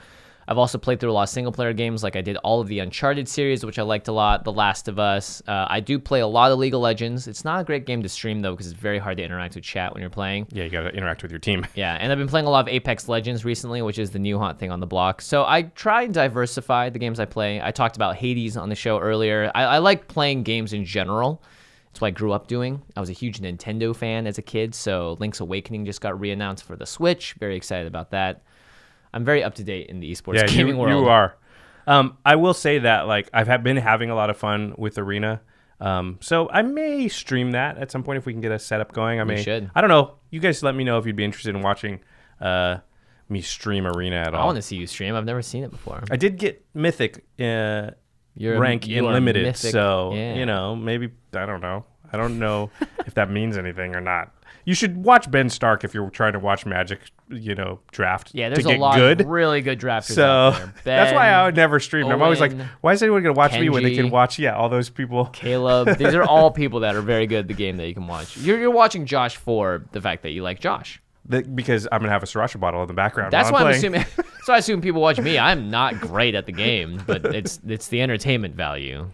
I've also played through a lot of single-player games. Like I did all of the Uncharted series, which I liked a lot. The Last of Us. I do play a lot of League of Legends. It's not a great game to stream, though, because it's very hard to interact with chat when you're playing.
Yeah, you got to interact with your team.
Yeah, and I've been playing a lot of Apex Legends recently, which is the new hot thing on the block. So I try and diversify the games I play. I talked about Hades on the show earlier. I like playing games in general. That's what I grew up doing. I was a huge Nintendo fan as a kid, so Link's Awakening just got re-announced for the Switch. Very excited about that. I'm very up to date in the esports gaming world.
You are. I will say that like I've been having a lot of fun with Arena. So I may stream that at some point if we can get a setup going.
We should.
I don't know. You guys let me know if you'd be interested in watching me stream Arena at all.
I want to see you stream. I've never seen it before.
I did get Mythic rank in limited,
mythic.
so
Yeah.
maybe I don't know. I don't know if that means anything or not. You should watch Ben Stark if you're trying to watch Magic, draft.
Yeah, there's
to get
a lot
good.
of really good drafters
So
out there.
that's why I would never stream. I'm always like,
Owen,
why is anyone going to watch me when they
Kenji,
can watch, all those people?
Caleb. These are all people that are very good at the game that you can watch. You're watching Josh for the fact that you like Josh.
Because I'm going to have a Sriracha bottle in the background.
That's why
while
I'm
playing.
assuming. So I assume people watch me. I'm not great at the game, but it's the entertainment value.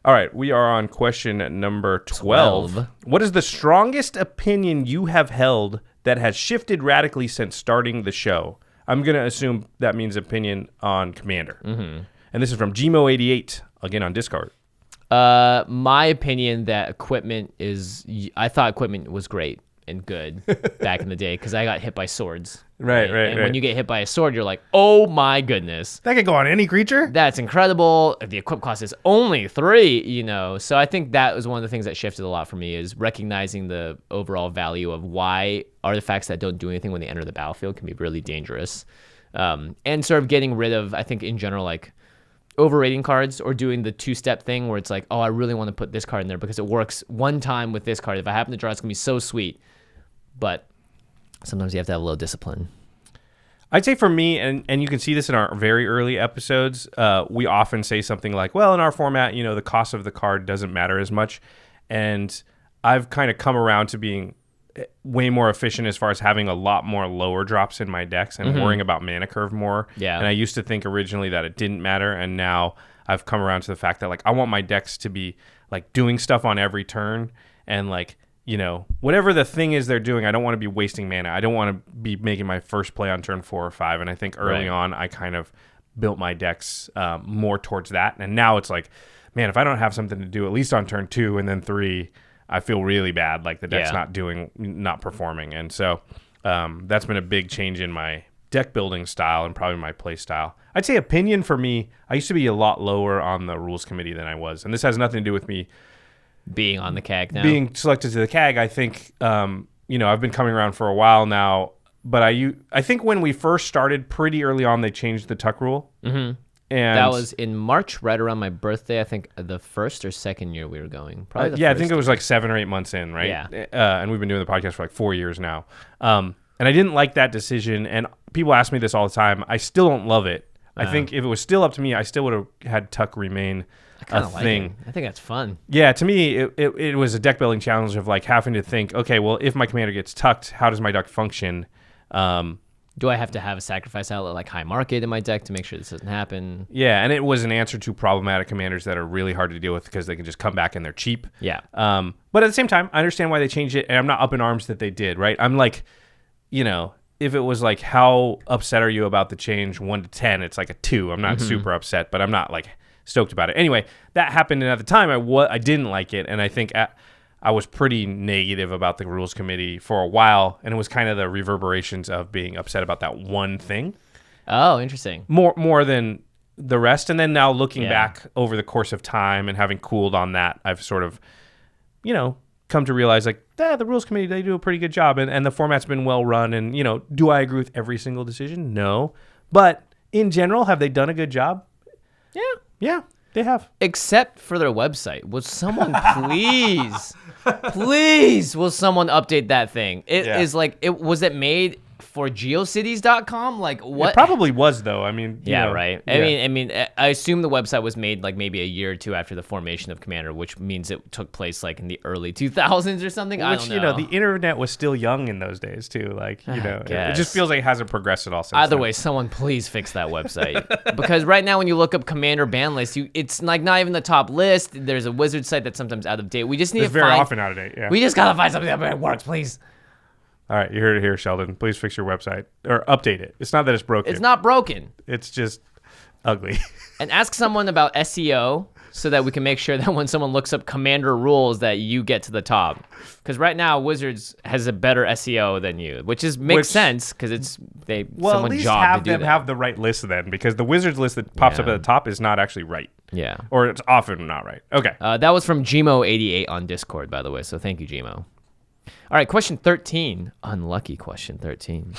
All right, we are on question number 12. What is the strongest opinion you have held that has shifted radically since starting the show? I'm going to assume that means opinion on Commander. Mm-hmm. And this is from Gmo88, again on Discord.
My opinion that I thought equipment was great and good back in the day because I got hit by swords.
Right.
And when you get hit by a sword, you're like, oh my goodness.
That could go on any creature?
That's incredible. The equip cost is only 3, So I think that was one of the things that shifted a lot for me is recognizing the overall value of why artifacts that don't do anything when they enter the battlefield can be really dangerous. And sort of getting rid of, I think in general, like overrating cards or doing the 2-step thing where it's like, oh, I really want to put this card in there because it works one time with this card. If I happen to draw, it's going to be so sweet. But sometimes you have to have a little discipline.
I'd say for me, and you can see this in our very early episodes, we often say something like, well, in our format, the cost of the card doesn't matter as much. And I've kind of come around to being way more efficient as far as having a lot more lower drops in my decks and worrying about mana curve more.
Yeah.
And I used to think originally that it didn't matter. And now I've come around to the fact that, like, I want my decks to be, like, doing stuff on every turn and, like, whatever the thing is they're doing, I don't want to be wasting mana. I don't want to be making my first play on turn 4 or 5. And I think early on, I kind of built my decks more towards that. And now it's like, man, if I don't have something to do at least on turn 2 and then 3, I feel really bad. Like the deck's not performing. And so that's been a big change in my deck building style and probably my play style. I'd say opinion for me, I used to be a lot lower on the rules committee than I was. And this has nothing to do with me
being on the CAG now.
being selected to the CAG. I think, I've been coming around for a while now. But I think when we first started, pretty early on, they changed the tuck rule. Mm-hmm. And
that was in March, right around my birthday. I think the first or second year we were going. Probably the
I
first.
think it was like 7 or 8 months in, right?
Yeah.
And we've been doing the podcast for like 4 years now. And I didn't like that decision. And people ask me this all the time. I still don't love it. I think if it was still up to me, I still would have had tuck remain a thing.
Like I think that's fun.
Yeah, to me, it was a deck building challenge of like having to think, okay, well, if my commander gets tucked, how does my deck function?
Do I have to have a sacrifice outlet like High Market in my deck to make sure this doesn't happen?
Yeah, and it was an answer to problematic commanders that are really hard to deal with because they can just come back and they're cheap.
Yeah.
But at the same time, I understand why they changed it, and I'm not up in arms that they did, right? I'm like, if it was like, how upset are you about the change 1 to 10? It's like a 2. I'm not super upset, but I'm not like stoked about it. Anyway, that happened, and at the time, I didn't like it, and I think I was pretty negative about the rules committee for a while, and it was kind of the reverberations of being upset about that one thing.
Oh, interesting.
More than the rest. And then now looking back over the course of time and having cooled on that, I've sort of, come to realize like, the rules committee, they do a pretty good job, and the format's been well run. And, do I agree with every single decision? No. But in general, have they done a good job?
Yeah.
Yeah, they have.
Except for their website. Will someone please, will someone update that thing? It is like, was it made for geocities.com? Like what?
It probably was though. I mean,
right.
Yeah.
I mean, I assume the website was made like maybe a year or two after the formation of Commander, which means it took place like in the early 2000s or something. I don't know.
The internet was still young in those days too. Like, it just feels like it hasn't progressed at all since
Either
then.
way, someone please fix that website. Because right now when you look up Commander Banlist, it's like not even the top list. There's a wizard site that's sometimes out of date. We just need
It's very often out of date, yeah.
We just gotta find something that works, please.
All right, you heard it here, Sheldon. Please fix your website or update it. It's not that it's broken.
It's not broken.
It's just ugly.
And ask someone about SEO so that we can make sure that when someone looks up Commander rules that you get to the top. Because right now Wizards has a better SEO than you, which makes sense because someone's
at least
job
have
to do
them
that.
have the right list then, because the Wizards list that pops up at the top is not actually right.
Yeah.
Or it's often not right. Okay.
That was from Gmo88 on Discord, by the way. So thank you, Gmo. All right, question 13. Unlucky question 13.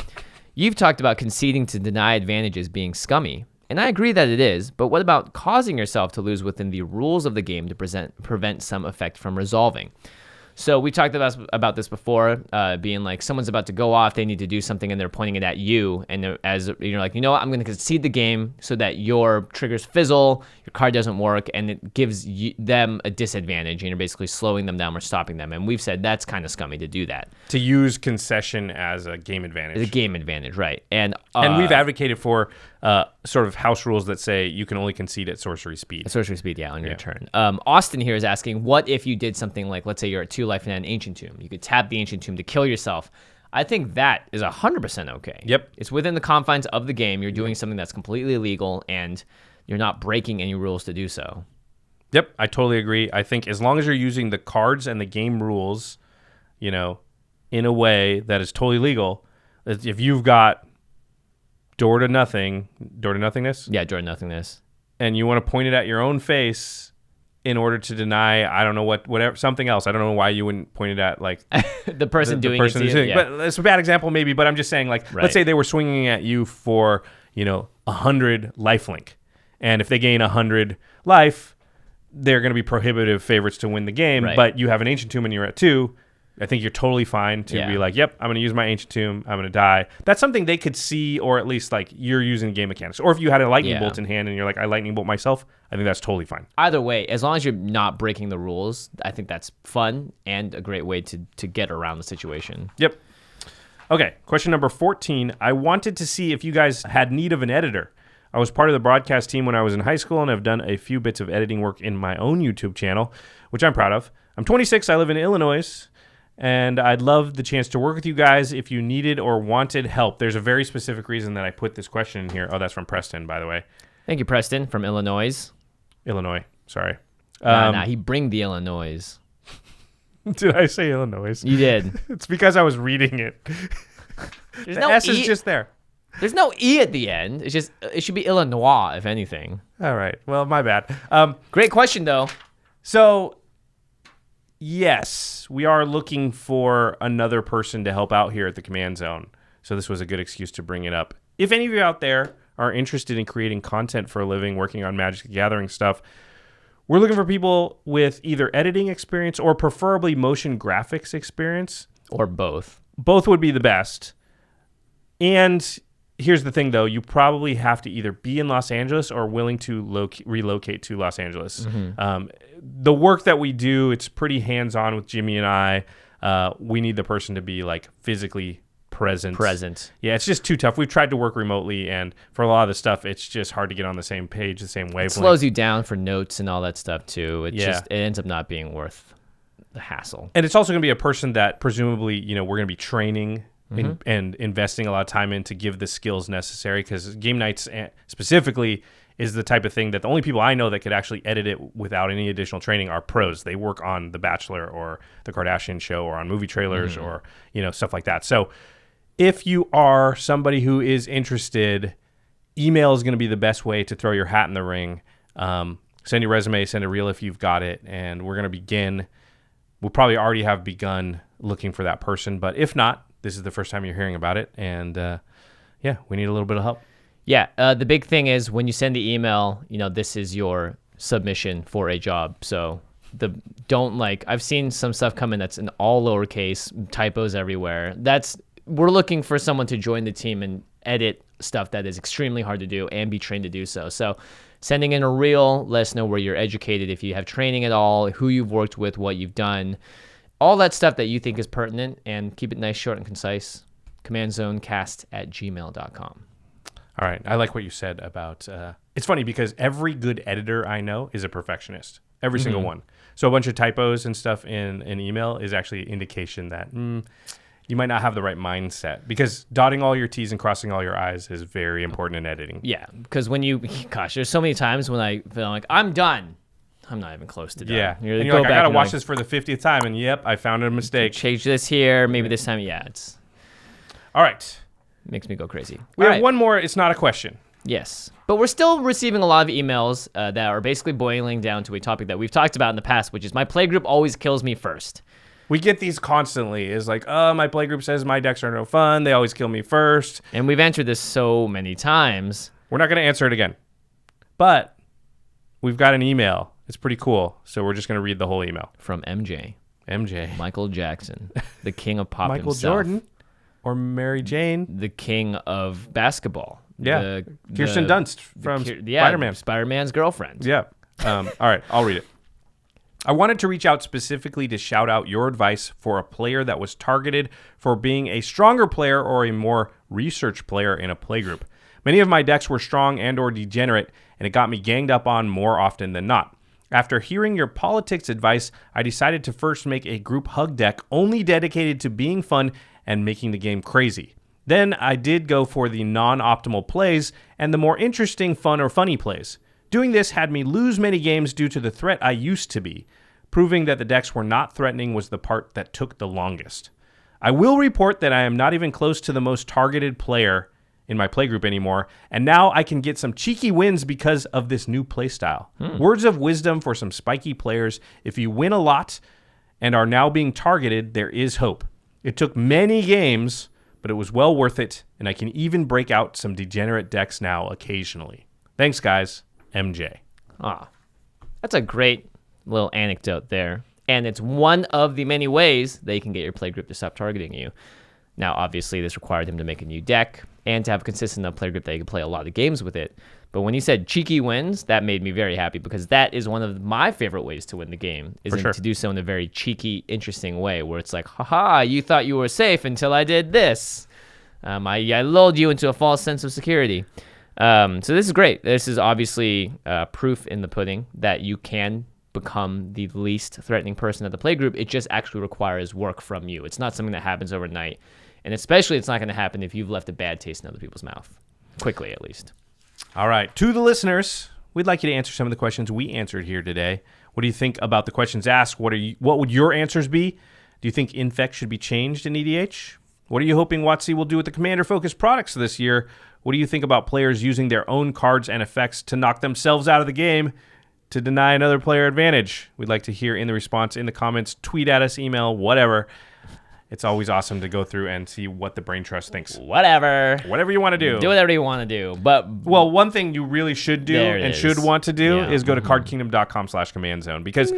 You've talked about conceding to deny advantages being scummy, and I agree that it is, but what about causing yourself to lose within the rules of the game to prevent some effect from resolving? So we talked about this before, being like someone's about to go off, they need to do something, and they're pointing it at you, and as you're like, what, I'm going to concede the game so that your triggers fizzle, your card doesn't work, and it gives them a disadvantage, and you're basically slowing them down or stopping them. And we've said that's kind of scummy to do that.
To use concession as a game advantage.
The game advantage, right? And
we've advocated for sort of house rules that say you can only concede at sorcery speed.
At sorcery speed, on your turn. Austin here is asking, what if you did something like, let's say you're at 2 life and an Ancient Tomb. You could tap the Ancient Tomb to kill yourself. I think that is 100% okay.
Yep.
It's within the confines of the game. You're doing something that's completely illegal, and you're not breaking any rules to do so.
Yep, I totally agree. I think as long as you're using the cards and the game rules, in a way that is totally legal, if you've got door to nothingness?
Yeah, door to nothingness.
And you want to point it at your own face in order to deny, I don't know whatever, something else. I don't know why you wouldn't point it at like
the person doing it.
Yeah. But it's a bad example maybe, but I'm just saying like, let's say they were swinging at you for, 100 lifelink. And if they gain 100 life, they're going to be prohibitive favorites to win the game.
Right.
But you have an Ancient Tomb and you're at 2. I think you're totally fine to be like, yep, I'm going to use my Ancient Tomb. I'm going to die. That's something they could see, or at least like you're using game mechanics. Or if you had a Lightning Bolt in hand and you're like, I Lightning Bolt myself, I think that's totally fine.
Either way, as long as you're not breaking the rules, I think that's fun and a great way to get around the situation.
Yep. Okay, question number 14. I wanted to see if you guys had need of an editor. I was part of the broadcast team when I was in high school, and I've done a few bits of editing work in my own YouTube channel, which I'm proud of. I'm 26. I live in Illinois. And I'd love the chance to work with you guys if you needed or wanted help. There's a very specific reason that I put this question in here. Oh, that's from Preston, by the way.
Thank you, Preston, from Illinois.
Illinois, sorry.
He bring the Illinois.
Did I say Illinois?
You did.
It's because I was reading it.
There's
The
no
S is just there.
There's no E at the end. It's just, it should be Illinois, if anything.
All right. Well, my bad.
Great question, though.
So, yes, we are looking for another person to help out here at the Command Zone. So this was a good excuse to bring it up. If any of you out there are interested in creating content for a living, working on Magic the Gathering stuff, we're looking for people with either editing experience or preferably motion graphics experience.
Or both.
Both would be the best. And here's the thing, though. You probably have to either be in Los Angeles or willing to relocate to Los Angeles. The work that we do, it's pretty hands-on with Jimmy and I. We need the person to be like physically present. Yeah, it's just too tough. We've tried to work remotely, and for a lot of the stuff, it's just hard to get on the same page, the same wavelength.
It slows you down for notes and all that stuff, too. It
Yeah.
just, it ends up not being worth the hassle.
And it's also going to be a person that presumably, we're going to be training and investing a lot of time in to give the skills necessary, because game nights specifically is the type of thing that the only people I know that could actually edit it without any additional training are pros. They work on The Bachelor or The Kardashian Show or on movie trailers or, stuff like that. So if you are somebody who is interested, email is going to be the best way to throw your hat in the ring. Send your resume, send a reel if you've got it, and we're going to begin. We'll probably already have begun looking for that person, but if not, this is the first time you're hearing about it, and we need a little bit of help.
Yeah, the big thing is when you send the email, this is your submission for a job. So I've seen some stuff come in that's in all lowercase, typos everywhere. We're looking for someone to join the team and edit stuff that is extremely hard to do and be trained to do so. So sending in a reel, let us know where you're educated, if you have training at all, who you've worked with, what you've done, all that stuff that you think is pertinent, and keep it nice, short, and concise. commandzonecast@gmail.com.
All right. I like what you said about it's funny because every good editor I know is a perfectionist. Every single one. So a bunch of typos and stuff in an email is actually an indication that you might not have the right mindset, because dotting all your T's and crossing all your I's is very important in editing.
Yeah, because there's so many times when I feel like I'm done. I'm not even close to done.
Yeah.
You're
And you're like, I got to watch this for the 50th time, and yep, I found a mistake.
Change this here, maybe this time. Yeah,
All right.
makes me go crazy.
We have one more. It's not a question.
Yes, but we're still receiving a lot of emails that are basically boiling down to a topic that we've talked about in the past, which is my playgroup always kills me first.
We get these constantly. It's like, my playgroup says my decks are no fun. They always kill me first.
And we've answered this so many times.
We're not going to answer it again. But we've got an email. It's pretty cool. So we're just going to read the whole email.
From MJ.
MJ.
Michael Jackson, the king of pop
Michael
himself.
Jordan. Or Mary Jane.
The king of basketball.
Yeah. Kirsten Dunst from Spider-Man.
Spider-Man's girlfriend.
Yeah. All right. I'll read it. I wanted to reach out specifically to shout out your advice for a player that was targeted for being a stronger player or a more research player in a playgroup. Many of my decks were strong and or degenerate, and it got me ganged up on more often than not. After hearing your politics advice, I decided to first make a group hug deck only dedicated to being fun and making the game crazy. Then I did go for the non-optimal plays and the more interesting fun or funny plays. Doing this had me lose many games due to the threat I used to be. Proving that the decks were not threatening was the part that took the longest. I will report that I am not even close to the most targeted player in my playgroup anymore, and now I can get some cheeky wins because of this new playstyle. Words of wisdom for some spiky players: if you win a lot and are now being targeted, there is hope. It took many games, but it was well worth it, and I can even break out some degenerate decks now occasionally. Thanks, guys. MJ.
That's a great little anecdote there. And it's one of the many ways that you can get your playgroup to stop targeting you. Now, obviously, this required him to make a new deck and to have a consistent enough playgroup that you can play a lot of games with it. But when he said cheeky wins, that made me very happy, because that is one of my favorite ways to win the game, to do so in a very cheeky, interesting way, where it's like, haha, you thought you were safe until I did this. I lulled you into a false sense of security. So this is great. This is obviously proof in the pudding that you can become the least threatening person at the playgroup. It just actually requires work from you. It's not something that happens overnight. And especially it's not going to happen if you've left a bad taste in other people's mouth. Quickly, at least.
All right. To the listeners, we'd like you to answer some of the questions we answered here today. What do you think about the questions asked? What would your answers be? Do you think Infect should be changed in EDH? What are you hoping WotC will do with the Commander-focused products this year? What do you think about players using their own cards and effects to knock themselves out of the game to deny another player advantage? We'd like to hear in the response in the comments, tweet at us, email, whatever. It's always awesome to go through and see what the Brain Trust thinks.
Whatever
you want to do.
Do whatever you want to do. But
well, one thing you really should do and should want to do is go to cardkingdom.com/commandzone because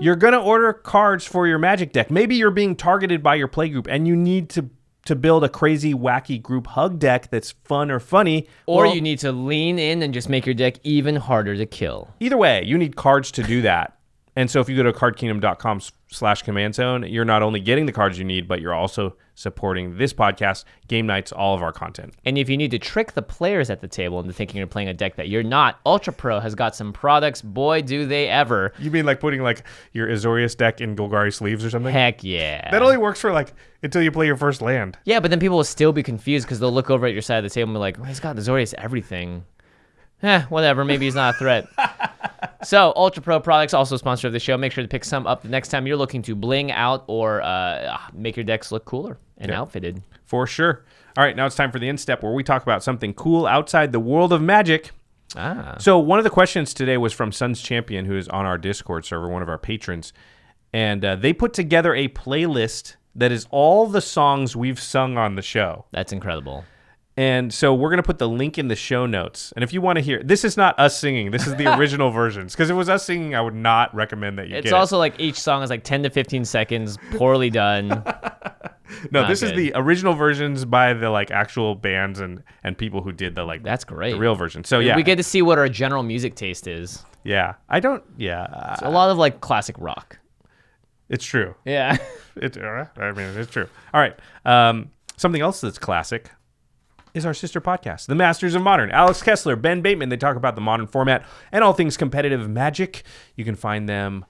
you're going to order cards for your Magic deck. Maybe you're being targeted by your playgroup and you need to build a crazy, wacky group hug deck that's fun or funny.
Or you need to lean in and just make your deck even harder to kill.
Either way, you need cards to do that. And so if you go to cardkingdom.com/commandzone, you're not only getting the cards you need, but you're also supporting this podcast, game nights, all of our content.
And if you need to trick the players at the table into thinking you're playing a deck that you're not, Ultra Pro has got some products. Boy, do they ever.
You mean like putting like your Azorius deck in Golgari sleeves or something?
Heck yeah.
That only works for like until you play your first land.
Yeah, but then people will still be confused because they'll look over at your side of the table and be like, well, he's got Azorius everything. Whatever. Maybe he's not a threat. So, Ultra Pro products, also sponsor of the show. Make sure to pick some up the next time you're looking to bling out or make your decks look cooler and outfitted.
For sure. All right, now it's time for the In-Step where we talk about something cool outside the world of Magic. So, one of the questions today was from Suns Champion, who is on our Discord server, one of our patrons. And they put together a playlist that is all the songs we've sung on the show.
That's incredible.
And so we're going to put the link in the show notes. And if you want to hear, this is not us singing. This is the original versions. Because if it was us singing, I would not recommend that you get it.
It's also like each song is like 10 to 15 seconds, poorly done.
No, this is the original versions by the like actual bands and people who did the like.
That's great.
The real version. So yeah.
We get to see what our general music taste is.
Yeah.
It's a lot of like classic rock.
It's true.
Yeah.
It's true. All right. Something else that's classic is our sister podcast, The Masters of Modern. Alex Kessler, Ben Bateman, they talk about the modern format and all things competitive Magic. You can find them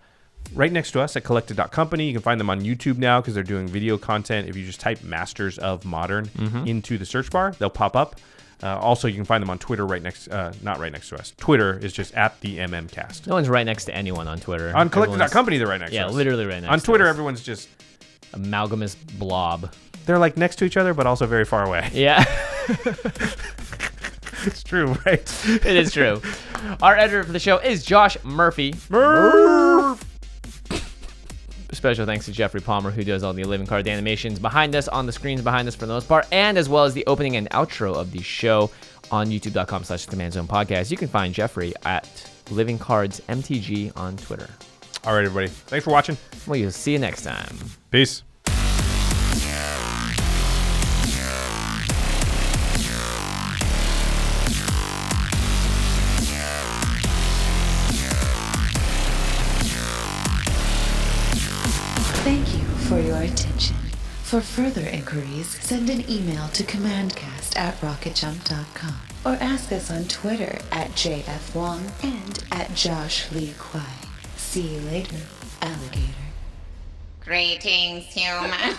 right next to us at collected.company. You can find them on YouTube now because they're doing video content. If you just type Masters of Modern into the search bar, they'll pop up. Also, you can find them on Twitter not right next to us. Twitter is just at the MMcast.
No one's right next to anyone on Twitter.
On collected.company, they're right next to us.
Yeah, literally right next
on
to
Twitter,
us.
everyone's just
amalgamous blob.
They're like next to each other, but also very far away.
Yeah.
It's true, right?
It is true. Our editor for the show is Josh Murphy. Special thanks to Geoffrey Palmer, who does all the living card animations behind us, on the screens behind us for the most part, and as well as the opening and outro of the show on youtube.com/CommandZone Podcast. You can find Geoffrey at Living Cards MTG on Twitter.
All right, everybody. Thanks for watching.
We'll see you next time.
Peace.
Thank you for your attention. For further inquiries, send an email to commandcast@rocketjump.com or ask us on Twitter at JFWong and at Josh Lee Kwai. See you later, alligator.
Greetings, humans.